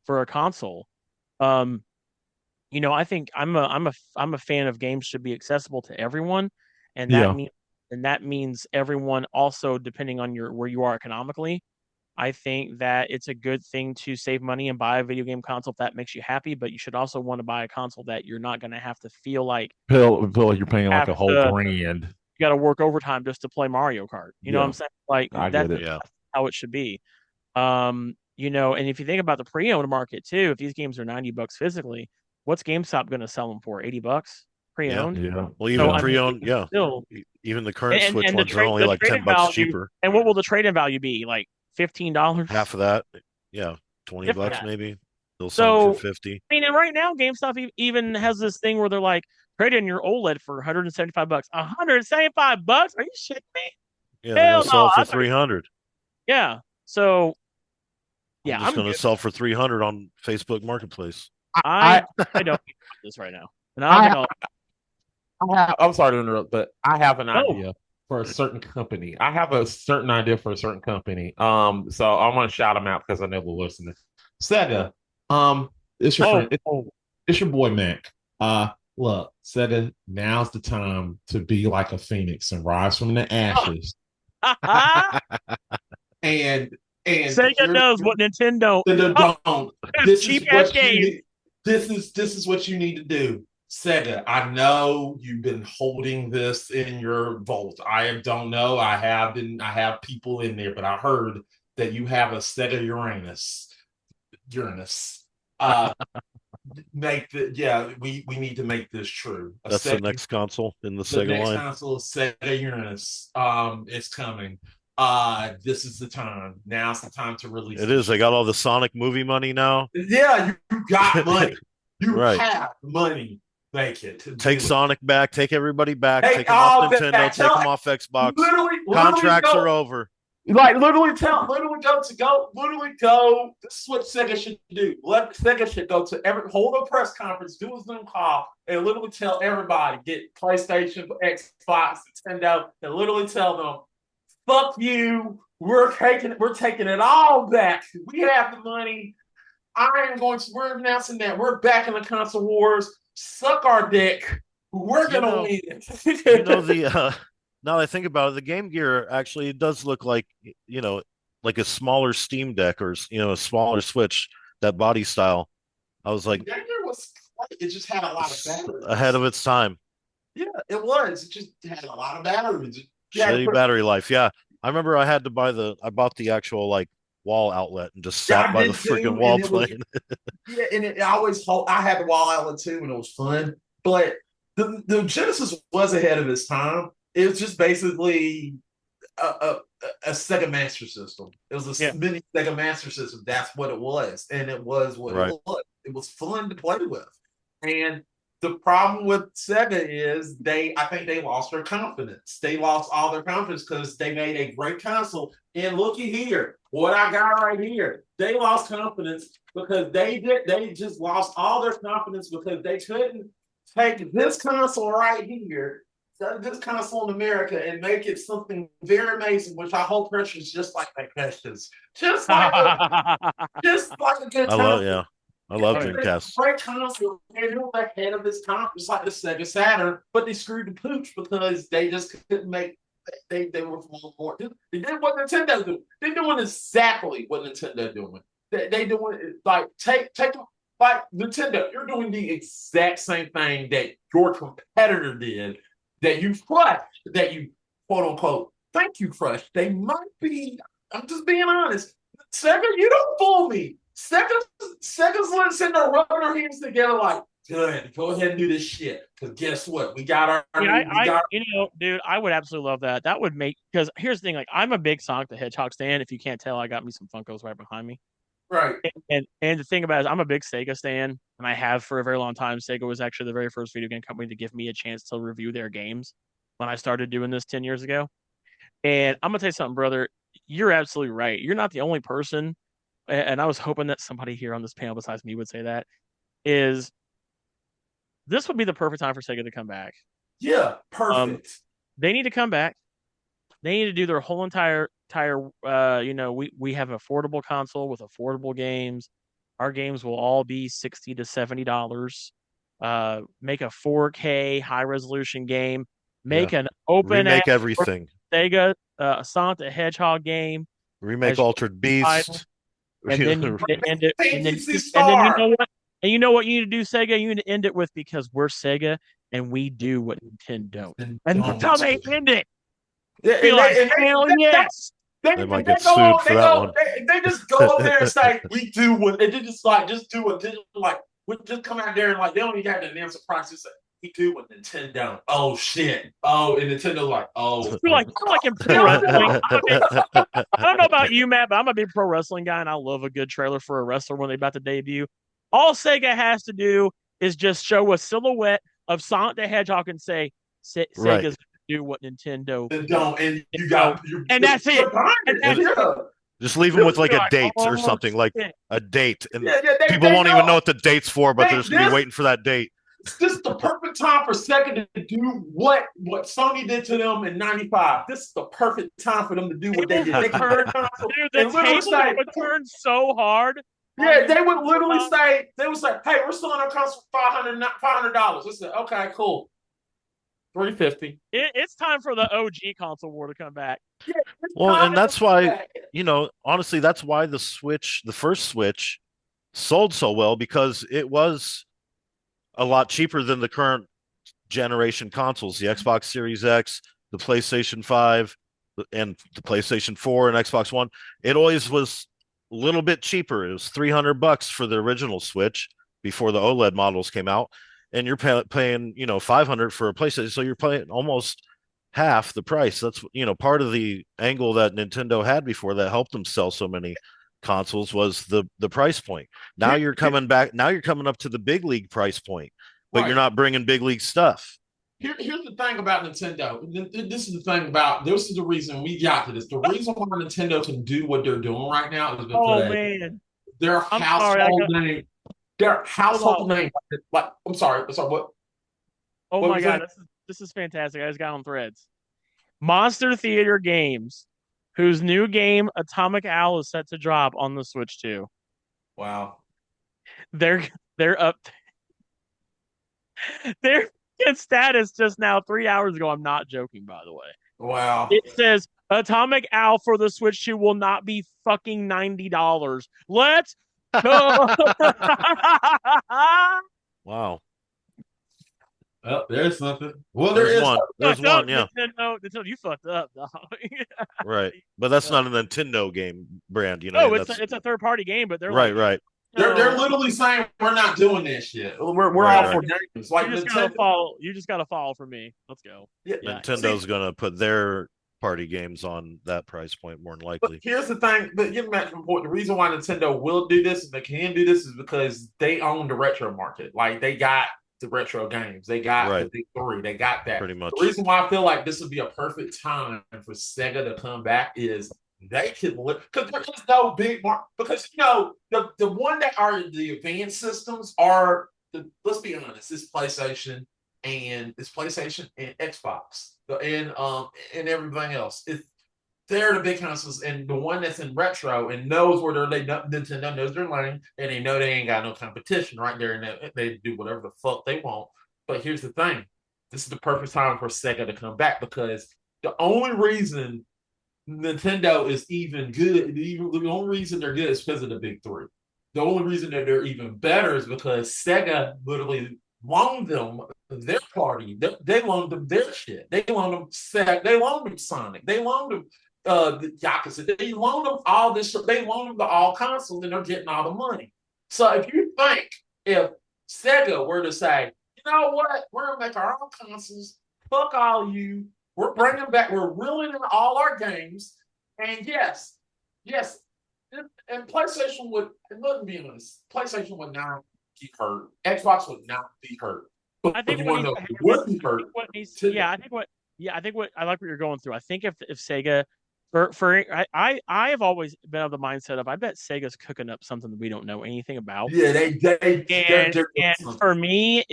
for a console. I think I'm a fan of games should be accessible to everyone, and that means everyone also, depending on where you are economically. I think that it's a good thing to save money and buy a video game console if that makes you happy, but you should also want to buy a console that you're not going to have to feel like you're paying like a whole grand. You got to work overtime just to play Mario Kart. You know what I'm saying? Like that's how it should be. And if you think about the pre-owned market too, if these games are $90 physically, what's GameStop going to sell them for? $80 pre-owned? Yeah. Well, even pre-owned, still, even the current Switch ones are only like $10 cheaper. And what will the trade-in value be? Like $15? Half of that. Yeah. $20 maybe. They'll sell for $50. I mean, and right now GameStop even has this thing where they're like, trade in your OLED for $175. $175? Are you shitting me? Yeah, they're gonna sell for $300. Yeah. So I'm just gonna sell for $300 on Facebook Marketplace. I don't know this right now. And I'm sorry to interrupt, but I have an idea for a certain company. I have a certain idea for a certain company. So I want to shout them out because I know they're listening. Sega. It's your friend. It's your boy Mac. Look, Sega, now's the time to be like a phoenix and rise from the ashes. and Sega knows what Nintendo don't. This is what you need to do. Sega, I know you've been holding this in your vault. I don't know. I have people in there, but I heard that you have a Sega Uranus. We need to make this true. That's the next console in the Sega line. The next console is Sega Uranus. It's coming. This is the time. Now's the time to release it. It is. They got all the Sonic movie money now. Yeah, you got money. You have money. Make it. Take Sonic back. Take everybody back. Take them off Nintendo. Take them off Xbox. Contracts are over. Like literally go. This is what Sega should do. Sega should go to hold a press conference, do a Zoom call, and literally tell everybody, get PlayStation, Xbox, Nintendo, and literally tell them, fuck you. We're taking it all back. We have the money. We're announcing that we're back in the console wars. Suck our dick. We're gonna win. Now that I think about it, the Game Gear actually does look like like a smaller Steam Deck or a smaller Switch. That body style, I was like, it just had a lot of batteries ahead of its time. Yeah, it was. It just had a lot of batteries. Shitty battery life. Yeah, I remember I bought the actual wall outlet and just sat by the freaking wall playing. I had the wall outlet too, and it was fun. But the Genesis was ahead of its time. It was just basically a Sega Master System. It was a mini Sega Master System. That's what it was, and it was what it was. It was fun to play with. And the problem with Sega is I think they lost their confidence. They lost all their confidence because they made a great console. And looky here, what I got right here. They lost confidence because they just lost all their confidence because they couldn't take this console right here, this console in America, and make it something very amazing, which I hope Precious just like that Precious. Just like a good console. I love Dreamcast. Great console. They were ahead of its time, just like the Sega Saturn, but they screwed the pooch because they just couldn't make. They were more. They did what Nintendo doing. They're doing exactly what Nintendo doing. They doing like take like Nintendo. You're doing the exact same thing that your competitor did. That you crushed. That you quote unquote think you crushed. They might be. I'm just being honest. Sega, you don't fool me. Sega's sitting there rubbing their hands together like, good, go ahead and do this shit. Because guess what? We got our. Dude, I would absolutely love that. That would make, because here's the thing, I'm a big Sonic the Hedgehog stan. If you can't tell, I got me some Funkos right behind me. Right. And the thing about it is I'm a big Sega stan, and I have for a very long time. Sega was actually the very first video game company to give me a chance to review their games when I started doing this 10 years ago. And I'm going to tell you something, brother. You're absolutely right. You're not the only person, and I was hoping that somebody here on this panel besides me would say that, is this would be the perfect time for Sega to come back. Yeah, perfect. They need to come back. They need to do their whole entire we have an affordable console with affordable games. our games will all be $60 to $70. Make a 4K high resolution game. Make an open remake everything. Sega Sonic the Hedgehog game. Remake Altered Beast. And then you end it. And then you know what? And you know what you need to do, Sega? You need to end it with, because we're Sega and we do what Nintendo. And that's how they end it. Be like, hell yes. They might get sued for that one. They just go up there and say, we do what, and they just do what, like, we just come out there and like, they don't even have to announce the price. Just say, we do what Nintendo. Oh shit. Oh, and Nintendo like, oh. You're like in pro wrestling. I don't know about you, Matt, but I'm a big pro wrestling guy, and I love a good trailer for a wrestler when they're about to debut. All Sega has to do is just show a silhouette of Sonic the Hedgehog and say, Sega's going to do what Nintendo. And that's it. Just leave them with like a date or something, like a date, and people won't even know what the date's for, but they're just gonna be waiting for that date. This is the perfect time for Sega to do what Sony did to them in '95. This is the perfect time for them to do what they did. They turn console. Dude, the table would turn so hard. Yeah, they would literally say, "Hey, we're selling our console for $500. I said, "Okay, cool, $350." It's time for the OG console war to come back. Yeah, well, and that's why, honestly, that's why the first Switch, sold so well, because it was a lot cheaper than the current generation consoles, the Xbox Series X, the PlayStation 5, and the PlayStation 4 and Xbox One. It always was a little bit cheaper. It was $300 for the original Switch before the OLED models came out, and you're paying $500 for a PlayStation, so you're paying almost half the price. That's part of the angle that Nintendo had before that helped them sell so many consoles was the price point. Now you're coming back. Now you're coming up to the big league price point, but you're not bringing big league stuff. Here's the thing about Nintendo. This is the reason we got to this. The reason why Nintendo can do what they're doing right now is because their household name. Their household name. Like, I'm sorry. What? Oh my god, this is fantastic. I just got on Threads. Monster Theater Games, whose new game Atomic Owl is set to drop on the Switch 2. Wow. They're up. Their status just now 3 hours ago. I'm not joking, by the way. Wow. It says Atomic Owl for the Switch 2 will not be fucking $90. Let's go. Wow. Oh, there's something. Well, there's one. There's one, yeah. Nintendo, you fucked up, dog. Right, but that's not a Nintendo game brand, No, it's a third-party game, but they're right. They're literally saying we're not doing this shit. We're all for games. Like you just gotta follow for me. Let's go. Yeah. Nintendo's gonna put their party games on that price point more than likely. But here's the thing, but getting back to the point, the reason why Nintendo will do this and they can do this is because they own the retro market. Like they got the retro games. They got the big three. They got that. Pretty much. The reason why I feel like this would be a perfect time for Sega to come back is they can because there's no big market. Because the one that are the advanced systems are let's be honest, it's PlayStation and Xbox and everything else. They're the big consoles, and the one that's in retro and knows where Nintendo knows their lane, and they know they ain't got no competition right there, and they do whatever the fuck they want. But here's the thing: this is the perfect time for Sega to come back, because the only reason Nintendo is even good, the only reason they're good is because of the big three. The only reason that they're even better is because Sega literally loaned them their party. They loaned them their shit. They loaned them They loaned them Sonic. They loaned them the Yakuza. They loaned them all this. They loaned them to all consoles, and they're getting all the money. So if Sega were to say, you know what, we're gonna make our own consoles. Fuck all you. We're bringing back. We're reeling in all our games. And yes, and PlayStation would. And let me be honest, PlayStation would not be hurt. Xbox would not be hurt. But I think I think what I like what you're going through. I think if Sega, I have always been of the mindset of I bet Sega's cooking up something that we don't know anything about. Yeah, and for me,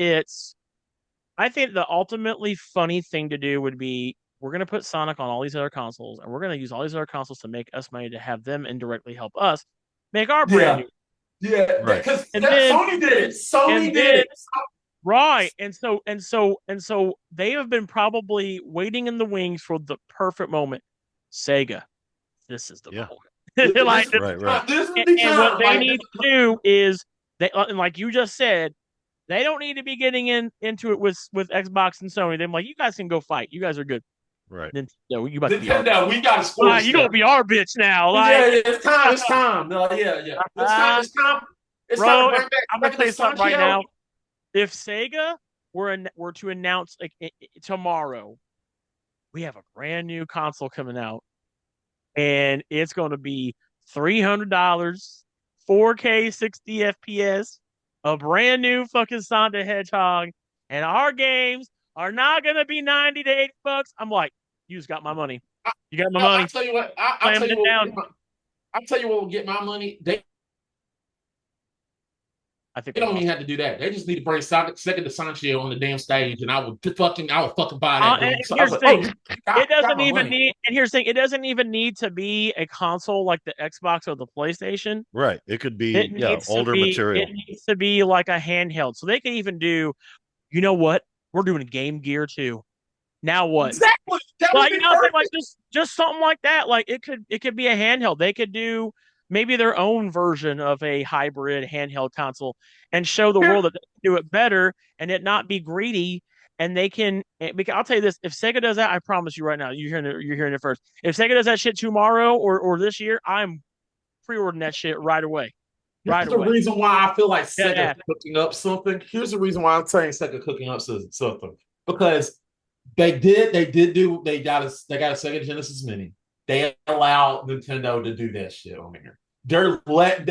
I think the ultimately funny thing to do would be we're going to put Sonic on all these other consoles, and we're going to use all these other consoles to make us money to have them indirectly help us make our brand new. Yeah, right. Because Sony did it. Sony did it. Right. And so they have been probably waiting in the wings for the perfect moment. Sega, this is the moment. Right. This is the and time. what they need to do is and like you just said, they don't need to be getting into it with Xbox and Sony. They're like, you guys can go fight. You guys are good. Right. Nintendo, we got to score. You gonna be our bitch now. It's time. It's time. No, yeah. It's time. Bro, I'm gonna tell you something right now. If Sega were to announce tomorrow, we have a brand new console coming out, and it's going to be $300, 4K 60 FPS, a brand new fucking Sonic the Hedgehog, and our games are not going to be $90 to $80. I'm like, you just got my money. You got my money. I'll tell you what. I'll tell you what will get my money. I think they don't even have to do that. They just need to bring Sega to Sancho on the damn stage, and I would fucking buy that. Here's the thing. It doesn't even need to be a console like the Xbox or the PlayStation. Right. It could be older material. It needs to be like a handheld. So they could even do, you know what? We're doing Game Gear too. Now what? Exactly. Like just something like that. Like it could be a handheld. They could do maybe their own version of a hybrid handheld console and show the world that they can do it better and it not be greedy. And they can. Because I'll tell you this: if Sega does that, I promise you right now, you're hearing it first. If Sega does that shit tomorrow or this year, I'm pre-ordering that shit right away. Here's the reason why I feel like Sega cooking up something. Here's the reason why I'm saying Sega cooking up something, because they got a Sega Genesis Mini. They allow Nintendo to do that shit on there. But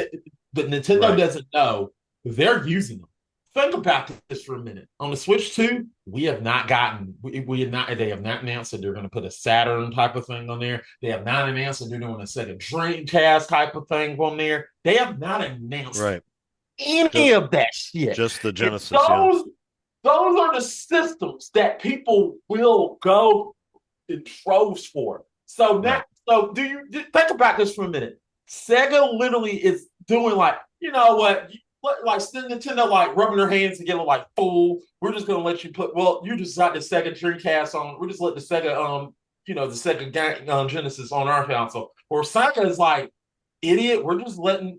Nintendo doesn't know they're using them. Think about this for a minute. On the Switch 2, they have not announced that they're going to put a Saturn type of thing on there. They have not announced that they're doing a Sega Dreamcast type of thing on there. They have not announced any of that shit. Just the Genesis. Those are the systems that people will go in troves for. So do you think about this for a minute? Sega literally is doing like, you know what? Like Nintendo, like rubbing their hands together, like, fool. We're just gonna let you you just got the Sega Dreamcast on. We're just let the Sega, the Sega Genesis on our console. Or Sega is like, idiot. We're just letting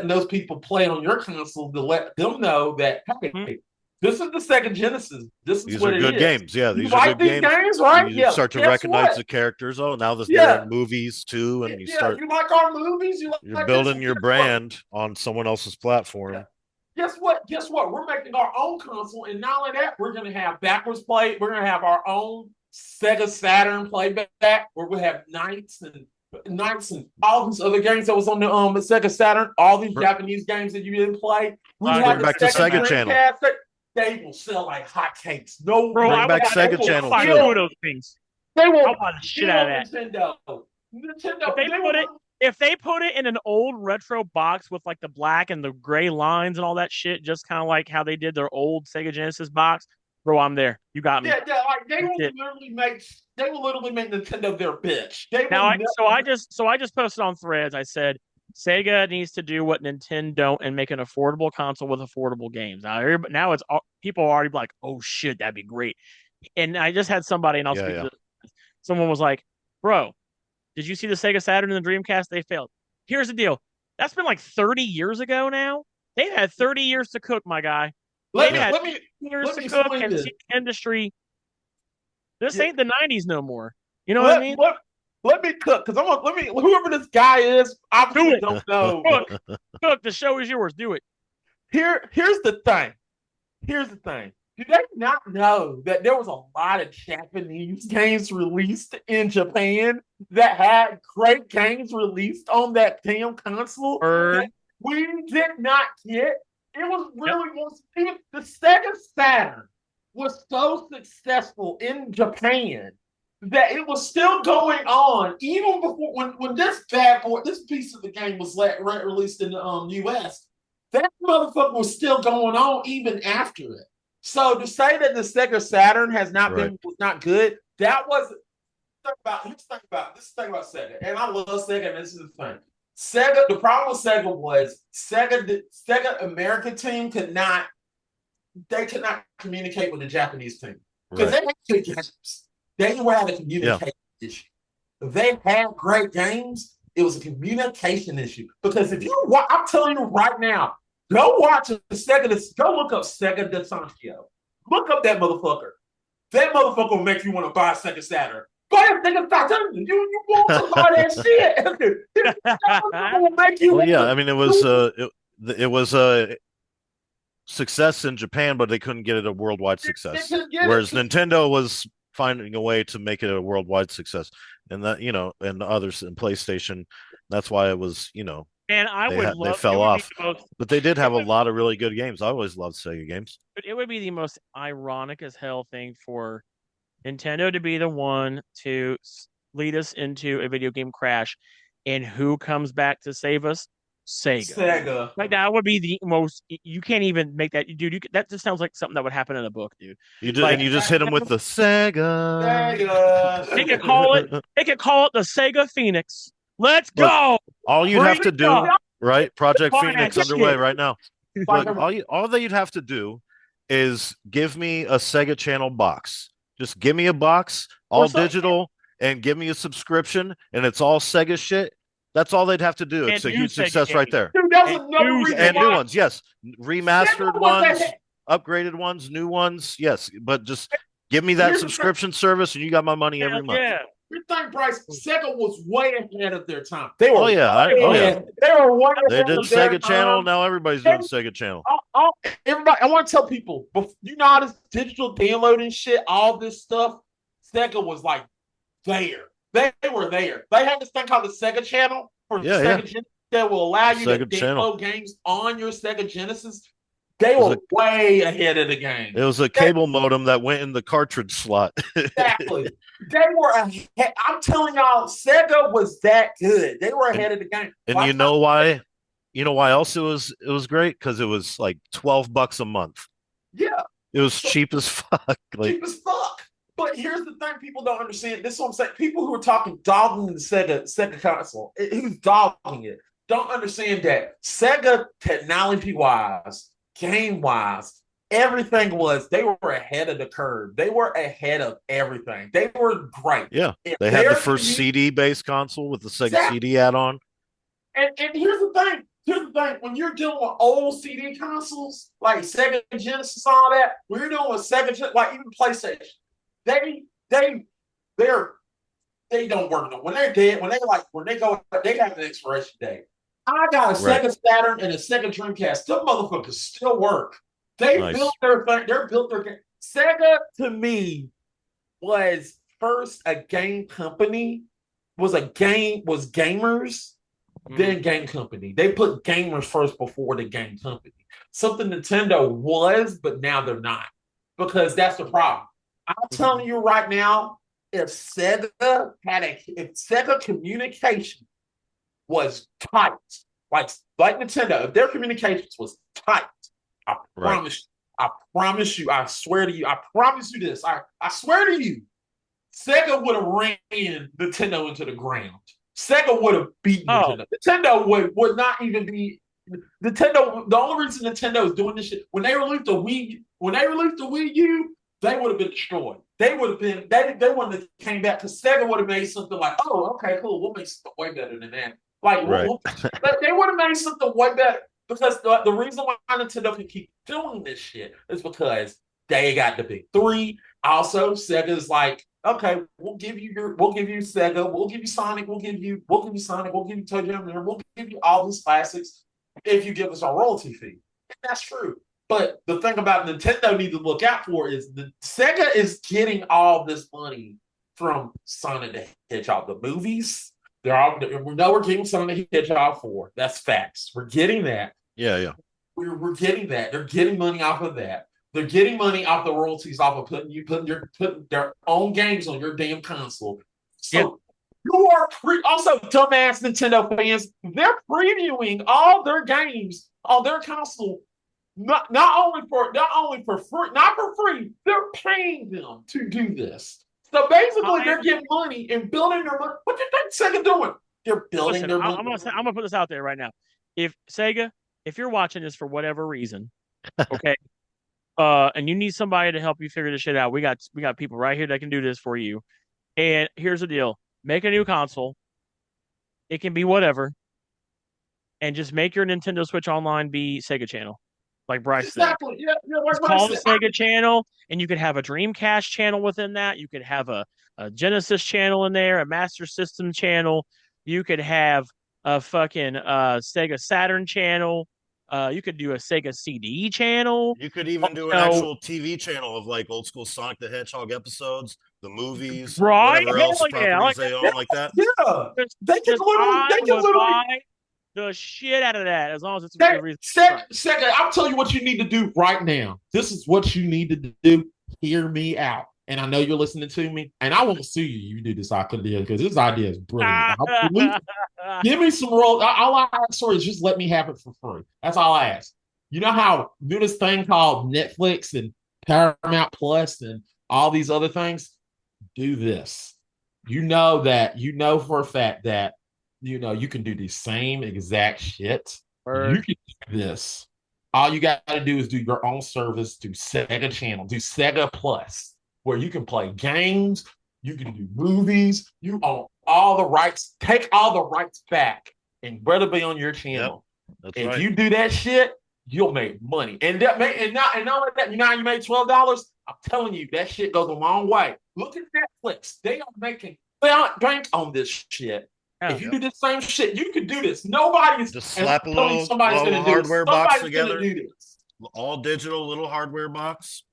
those people play on your console to let them know that hey, this is the Sega Genesis. These are good games. Yeah, these are good games, right? You start to recognize the characters. Oh, now they're in movies too, and you like our movies. You're building your brand on someone else's platform. Yeah. Guess what? We're making our own console, and not only that, we're going to have backwards play. We're going to have our own Sega Saturn playback, where we have Knights and all these other games that was on the Sega Saturn. All these Japanese games that you didn't play. We have back to Sega Channel. They will sell like hotcakes. No, bring back Sega Channel too. Those things. They will buy the shit out of that. Nintendo. If they put it in an old retro box with like the black and the gray lines and all that shit, just kind of like how they did their old Sega Genesis box, bro, I'm there. You got me. Yeah, like they will literally make Nintendo their bitch. I just posted on Threads. I said Sega needs to do what Nintendo don't and make an affordable console with affordable games. Now it's people are already like, oh shit, that'd be great. And I just had somebody, and I'll speak to this. Someone was like, bro, did you see the Sega Saturn and the Dreamcast? They failed. Here's the deal. That's been like 30 years ago now. They've had 30 years to cook, my guy. Let me cook and see the industry. This ain't the 90s no more. You know what I mean? Let me cook, because whoever this guy is, I really don't know. Cook, the show is yours. Do it. Here's the thing. Do they not know that there was a lot of Japanese games released in Japan that had great games released on that damn console that we did not get? It was really the Sega Saturn was so successful in Japan that it was still going on even before when this piece of the game was released in the US. That motherfucker was still going on even after it. So to say that the Sega Saturn was not good, that was here's the thing about Sega, and I love Sega, and this is the thing. Sega. The problem with Sega was the Sega American team could not communicate with the Japanese team because they had good games. They were having a communication issue. If they had great games, it was a communication issue. Because if you, I'm telling you right now, go watch the Sega. Go look up Sega DeSancio. Look up that motherfucker. That motherfucker will make you want to buy a Sega Saturn. Go ahead, Sega Saturn. You want to buy that shit? Will make you. Well, yeah, I mean, it was a success in Japan, but they couldn't get it a worldwide success. Whereas Nintendo was finding a way to make it a worldwide success, and that and others in PlayStation. That's why it was And they fell off, but they did have a lot of really good games. I always loved Sega games. But it would be the most ironic as hell thing for Nintendo to be the one to lead us into a video game crash, and who comes back to save us? Sega. Like that would be the most. You can't even make that, dude. That just sounds like something that would happen in a book, dude. You just hit them with the Sega. They could call it the Sega Phoenix. Let's go. All you'd have to do, right? Project Phoenix underway right now. Look, all that you'd have to do is give me a Sega Channel box. Just give me a box, all digital, and give me a subscription, and it's all Sega shit. That's all they'd have to do. It's a huge success right there. Dude, that was another reason. And new ones, yes. Remastered ones, upgraded ones, new ones, yes. But just give me that subscription service, and you got my money every month. Yeah. You think, Bryce, Sega was way ahead of their time. They were They were way ahead. They did Sega Channel. Now everybody's doing Sega Channel. Everybody, I want to tell people, all this digital downloading shit, all this stuff, Sega was like there. They were there. They had this thing called the Sega Channel for Sega Genesis that will allow you to download games on your Sega Genesis. They were way ahead of the game. It was a cable modem that went in the cartridge slot. Exactly. They were ahead. I'm telling y'all, Sega was that good. They were ahead of the game. And you know why? You know why else it was great? Because it was like $12 a month. Yeah. It was cheap as fuck. Cheap as fuck. But here's the thing people don't understand. This is what I'm saying. People who are dogging the Sega console, who's dogging it, don't understand that Sega technology-wise, game-wise, everything they were ahead of the curve. They were ahead of everything. They were great. Yeah. They had the first CD-based console with the Sega CD add-on. And here's the thing. When you're dealing with old CD consoles, like Sega Genesis, all that, when you're dealing with Sega, like even PlayStation, they don't work no. When they're dead, they have an expiration date. I got a Sega Saturn and a Sega Dreamcast. Them motherfuckers still work. They built their thing. They built their game. Sega to me was first a game company. Was gamers, then game company. They put gamers first before the game company. Something Nintendo was, but now they're not, because that's the problem. I'm telling you right now, if Sega communication was tight, like Nintendo, if their communications was tight, I promise you, I swear to you, I promise you this, I swear to you, Sega would have ran Nintendo into the ground. Sega would have beaten Nintendo. Nintendo would not even be Nintendo. The only reason Nintendo is doing this shit, when they released the Wii U, they would have been destroyed. They would have been. They wouldn't have came back, because Sega would have made something like, oh, okay, cool, we'll make something way better than that. Like, they would have made something way better, because the reason why Nintendo can keep doing this shit is because they got the big three. Also, Sega's like, okay, we'll give you Sega, we'll give you Sonic, we'll give you Sonic, we'll give you Toe Jam, we'll give you all these classics if you give us a royalty fee. And that's true. But the thing about Nintendo need to look out for is Sega is getting all this money from Sonic the Hedgehog. The movies, we know we're getting Sonic the Hedgehog 4. That's facts. We're getting that. Yeah. We're getting that. They're getting money off of that. They're getting money off the royalties off of putting their own games on your damn console. So you are also, dumbass Nintendo fans, they're previewing all their games on their console. Not only for free, they're paying them to do this. So basically, they're getting money and building their money. What do you think Sega doing? They're building their. I'm gonna put this out there right now. If Sega, if you're watching this for whatever reason, okay, and you need somebody to help you figure this shit out, we got people right here that can do this for you. And here's the deal: make a new console. It can be whatever, and just make your Nintendo Switch Online be Sega Channel, like Bryce said. Exactly. Yeah, like call it Sega Channel, and you could have a Dreamcast channel within that. You could have a Genesis channel in there, a Master System channel. You could have a fucking Sega Saturn channel. You could do a Sega CD channel. You could even do an actual TV channel of like old school Sonic the Hedgehog episodes, the movies, whatever else properties they own like that. Yeah, they can literally buy the shit out of that as long as it's a good reason. Second, I'll tell you what you need to do right now. This is what you need to do. Hear me out. And I know you're listening to me, and I won't sue you. You do this idea because this idea is brilliant. Give me some roll. All I ask for is just let me have it for free. That's all I ask. You know how do this thing called Netflix and Paramount Plus and all these other things? Do this. You know for a fact that you can do the same exact shit. You can do this. All you got to do is do your own service, do Sega Channel, do Sega Plus, where you can play games, you can do movies, you own all the rights, take all the rights back, and whether be on your channel. Yep, if you do that shit, you'll make money. And not only that, how you made $12? I'm telling you, that shit goes a long way. Look at Netflix. They aren't bank on this shit. If you do the same shit, you can do this. Nobody's just slap a little hardware box together. All digital little hardware box.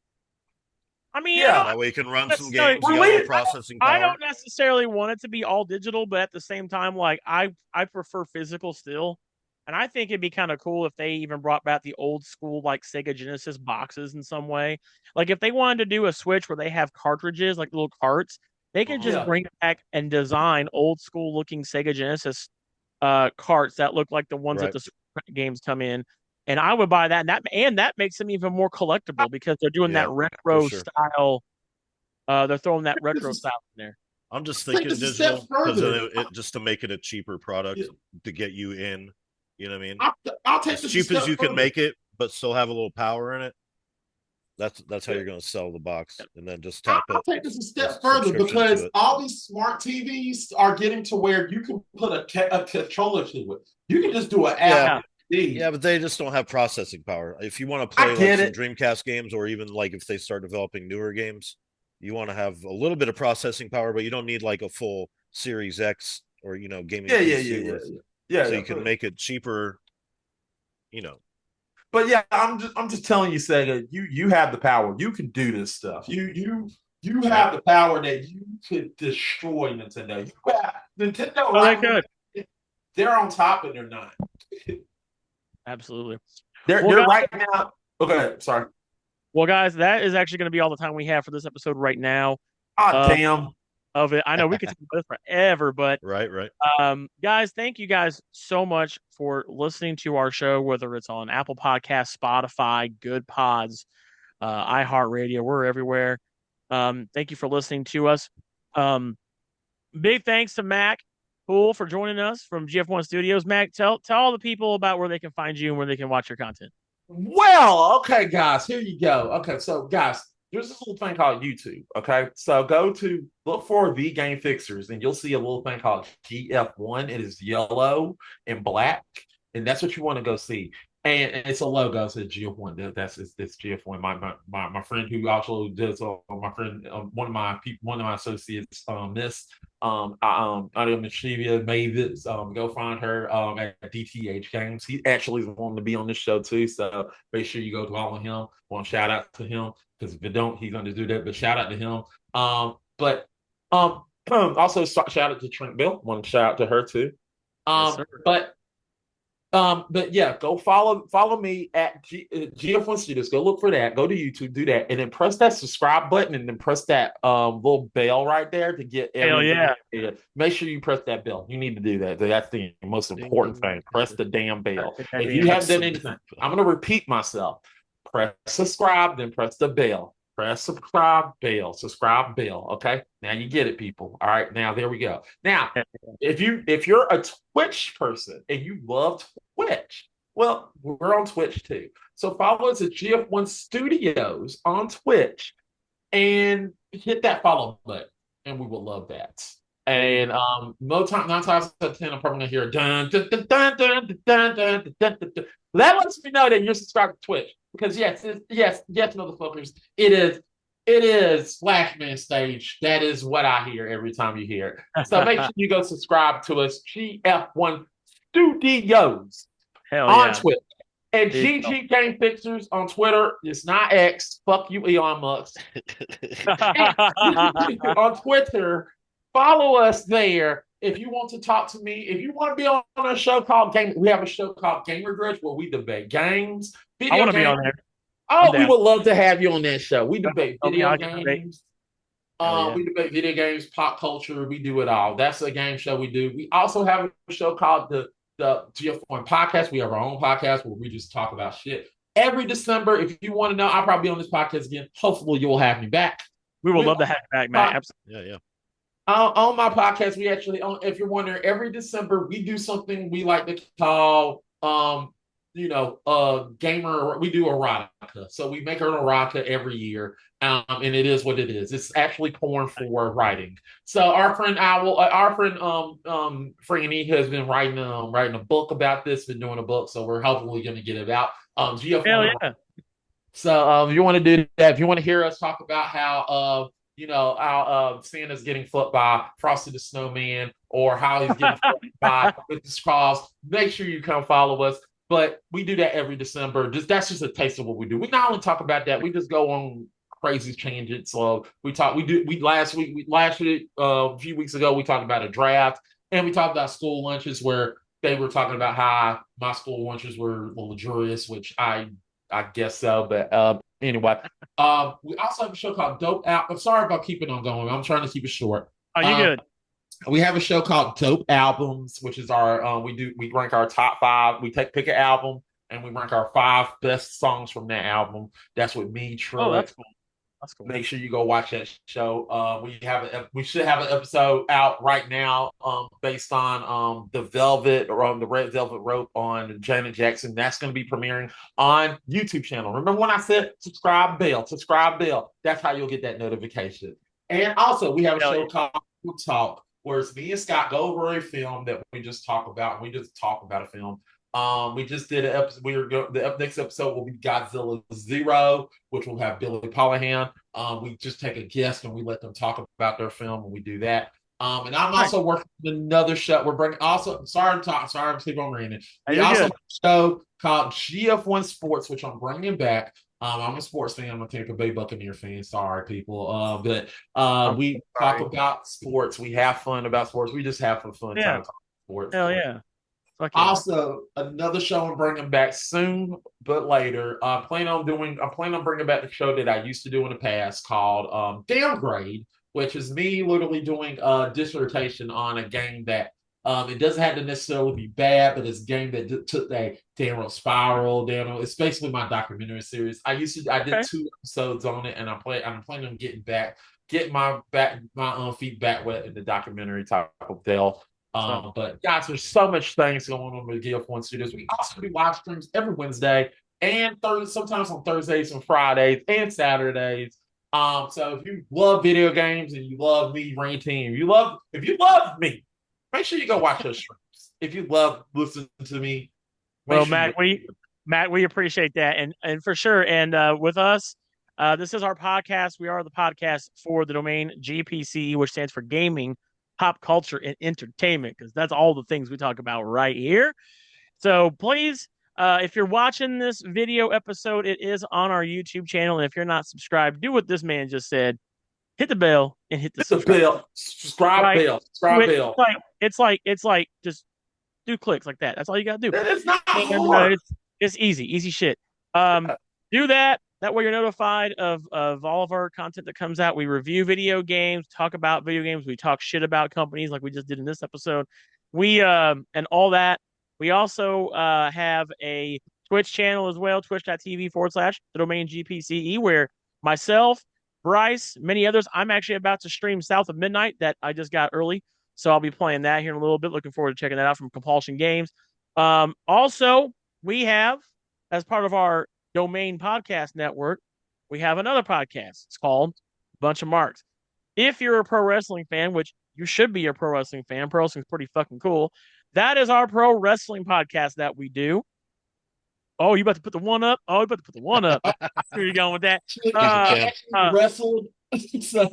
I mean, that way you can run some games. You got a processing power. I don't necessarily want it to be all digital, but at the same time, like I prefer physical still. And I think it'd be kind of cool if they even brought back the old school like Sega Genesis boxes in some way. Like if they wanted to do a Switch where they have cartridges, like little carts, they can just bring it back and design old school looking Sega Genesis carts that look like the ones that the games come in. And I would buy that. And that makes them even more collectible because they're doing that retro style. They're throwing that retro style in there. I'm just thinking digital because just to make it a cheaper product to get you in. You know what I mean? I'll take as cheap as you can make it, but still have a little power in it. That's how you're going to sell the box, and then just tap it. I'll take this a step further because all these smart TVs are getting to where you can put a controller to it. You can just do an app. Yeah, but they just don't have processing power. If you want to play like some Dreamcast games, or even like if they start developing newer games, you want to have a little bit of processing power, but you don't need like a full Series X or gaming PC. So you can make it cheaper. But yeah, I'm just telling you, Sega, you have the power. You can do this stuff. You have the power that you could destroy Nintendo. Nintendo, they're on top and they're not. Absolutely. They're right now. Okay, sorry. Well, guys, that is actually going to be all the time we have for this episode right now. Damn. Of it. I know we could talk about this forever, but right. Guys, thank you guys so much for listening to our show, whether it's on Apple Podcasts, Spotify, Good Pods, iHeartRadio, we're everywhere. Thank you for listening to us. Big thanks to Mac Poole for joining us from GF1 Studios. Mac, tell all the people about where they can find you and where they can watch your content. Well, okay, guys, here you go. Okay, so guys, there's this little thing called YouTube. Okay, so look for The Game Fixers, and you'll see a little thing called GF1. It is yellow and black, and that's what you want to go see. And it's a logo. It says GF1. It's GF1. My friend who also does my friend one of my associates Audio Mischievia made this. Go find her at DTH Games. He actually is wanting to be on this show too. So make sure you go follow him. Want to shout out to him because if you don't, he's going to do that. But shout out to him. Also shout out to Trent Bill. Want to shout out to her too. But yeah, go follow me at GF1 Studios. Go look for that. Go to YouTube, do that, and then press that subscribe button, and then press that little bell right there to get everything. Yeah. Make sure you press that bell. You need to do that. That's the most important thing. Press the damn bell. If you haven't done anything, I'm going to repeat myself. Press subscribe, then press the bell. Press subscribe bell. Okay. Now you get it, people. All right. Now there we go. Now, if you're a Twitch person and you love Twitch, well, we're on Twitch too. So follow us at GF1 Studios on Twitch and hit that follow button, and we will love that. And nine times out of 10, I'm probably gonna hear dun dun dun dun dun dun dun dun dun. That lets me know that you're subscribed to Twitch. Because yes, motherfuckers, it is Flashman Stage. That is what I hear every time you hear it. So make sure you go subscribe to us, GF1 Studios on Twitter. And GG Game Fixers on Twitter. It's not X. Fuck you, Elon Musk. On Twitter, follow us there. If you want to talk to me, if you want to be on a show called we have a show called Gamer Grudge where we debate games. I want to be on there. Oh, we would love to have you on that show. We debate video games. We debate video games, pop culture. We do it all. That's a game show we do. We also have a show called the GF1 Podcast. We have our own podcast where we just talk about shit. Every December, if you want to know, I'll probably be on this podcast again. Hopefully, you'll have me back. We will love to have you back, Matt. Absolutely. Yeah. On my podcast, we actually, if you're wondering, every December we do something we like to call, gamer. We do erotica, so we make an erotica every year, and it is what it is. It's actually porn for writing. So our friend Franny has been writing a book about this. Been doing a book, so we're hopefully going to get it out. GF1. Hell yeah. So if you want to do that, if you want to hear us talk about how how Santa's getting fucked by Frosty the Snowman, or how he's getting fucked by with the Claus, make sure you come follow us. But we do that every December. That's just a taste of what we do. We not only talk about that, we just go on crazy tangents. So last week, a few weeks ago, we talked about a draft, and we talked about school lunches where they were talking about how my school lunches were luxurious, which I guess so, but anyway, we also have a show called Dope Out. I'm sorry about keeping on going. I'm trying to keep it short. Oh, you good? We have a show called Dope Albums, which is our we rank our top 5. We pick an album and we rank our 5 best songs from that album. That's with me, Troy. Oh, that's cool. That's cool. Make sure you go watch that show. We should have an episode out right now based on the Velvet or on the Red Velvet Rope on Janet Jackson. That's going to be premiering on YouTube channel. Remember when I said subscribe bell? That's how you'll get that notification. And also we have a show called Talk, where it's me and Scott go over a film that we just talk about. We just talk about a film. We just did an episode. The next episode will be Godzilla Zero, which will have Billy Pollahan. We just take a guest and we let them talk about their film, and we do that. And I'm also working on another show. We're bringing sorry I'm sleeping on ranting. We also have a show called GF1 Sports, which I'm bringing back. I'm a sports fan. I'm a Tampa Bay Buccaneer fan. Sorry, people. But we talk about sports. We have fun about sports. We just have fun time talking sports. Hell yeah. Also, another show I'm bringing back soon, but later. I plan on bringing back the show that I used to do in the past called Downgrade, which is me literally doing a dissertation on a game that it doesn't have to necessarily be bad, but it's a game that took that downward spiral down. It's basically my documentary series. I did 2 episodes on it, and I'm planning on getting my feet back wet in the documentary type of deal. But guys, there's so much things going on with GF1 Studios. We also do live streams every Wednesday and sometimes on Thursdays and Fridays and Saturdays. So if you love video games and you love me ranting, if you love me, make sure you go watch those streams. If you love listening to me, Matt, we appreciate that, and for sure. And with us, this is our podcast. We are the podcast for the domain GPCE, which stands for Gaming, Pop Culture, and Entertainment, because that's all the things we talk about right here. So please, if you're watching this video episode, it is on our YouTube channel. And if you're not subscribed, do what this man just said. Hit the bell and hit the subscribe bell. It's like just do clicks like that. That's all you gotta do. It's not hard. It's easy shit. Do that. That way you're notified of all of our content that comes out. We review video games, talk about video games. We talk shit about companies like we just did in this episode. And all that. We also have a Twitch channel as well, twitch.tv/the domain GPCE, where myself, Bryce, many others. I'm actually about to stream South of Midnight that I just got early. So I'll be playing that here in a little bit. Looking forward to checking that out from Compulsion Games. Also, we have, as part of our domain podcast network, we have another podcast. It's called Bunch of Marks. If you're a pro wrestling fan, which you should be a pro wrestling fan, pro wrestling's pretty fucking cool. That is our pro wrestling podcast that we do. Oh, you about to put the one up? Oh, you about to put the one up. I see where you're going with that. Wrestled. Hell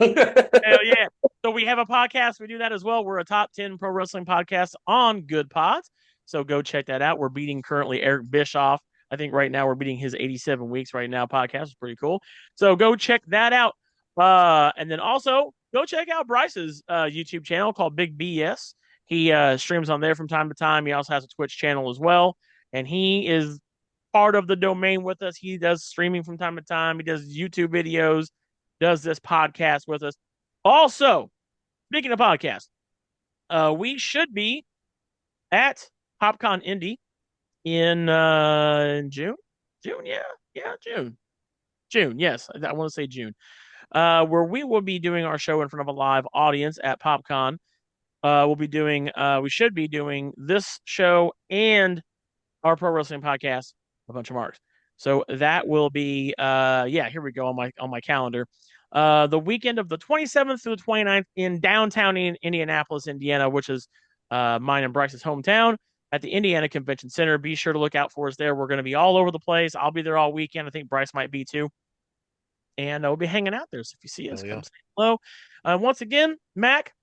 yeah. So we have a podcast. We do that as well. We're a top 10 pro wrestling podcast on Good Pods. So go check that out. We're beating currently Eric Bischoff. I think right now we're beating his 87 weeks right now podcast. It's pretty cool. So go check that out. And then also go check out Bryce's YouTube channel called Big BS. He streams on there from time to time. He also has a Twitch channel as well. And he is part of the domain with us. He does streaming from time to time. He does YouTube videos, does this podcast with us. Also, speaking of podcasts, we should be at PopCon Indy in June. June, June. Yes, I want to say June, where we will be doing our show in front of a live audience at PopCon. We should be doing this show and our pro wrestling podcast, A Bunch of Marks. So that will be, here we go on my calendar. The weekend of the 27th through the 29th in downtown Indianapolis, Indiana, which is mine and Bryce's hometown, at the Indiana Convention Center. Be sure to look out for us there. We're going to be all over the place. I'll be there all weekend. I think Bryce might be too. And we'll be hanging out there. So if you see us, come say hello. Once again, Mac,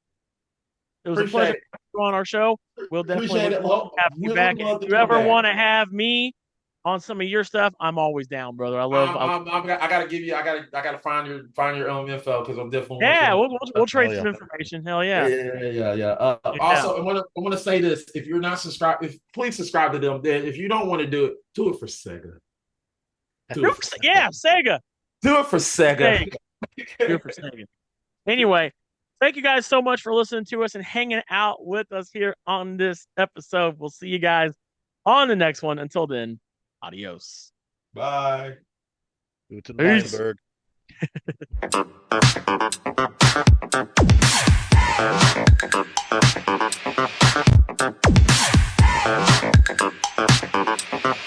it was a pleasure to have you on our show. We'll definitely have you back. If you ever want to have me on some of your stuff, I'm always down, brother. I gotta give you. I gotta find your info because I'm definitely. Yeah, we'll trade some information. Hell yeah. Yeah. Also, I want to say this: if you're not subscribed, please subscribe to them. If you don't want to do it for Sega. Sega. Do it for Sega. Do it for Sega. Anyway, thank you guys so much for listening to us and hanging out with us here on this episode. We'll see you guys on the next one. Until then, adios. Bye. Guten Weinberg. Peace.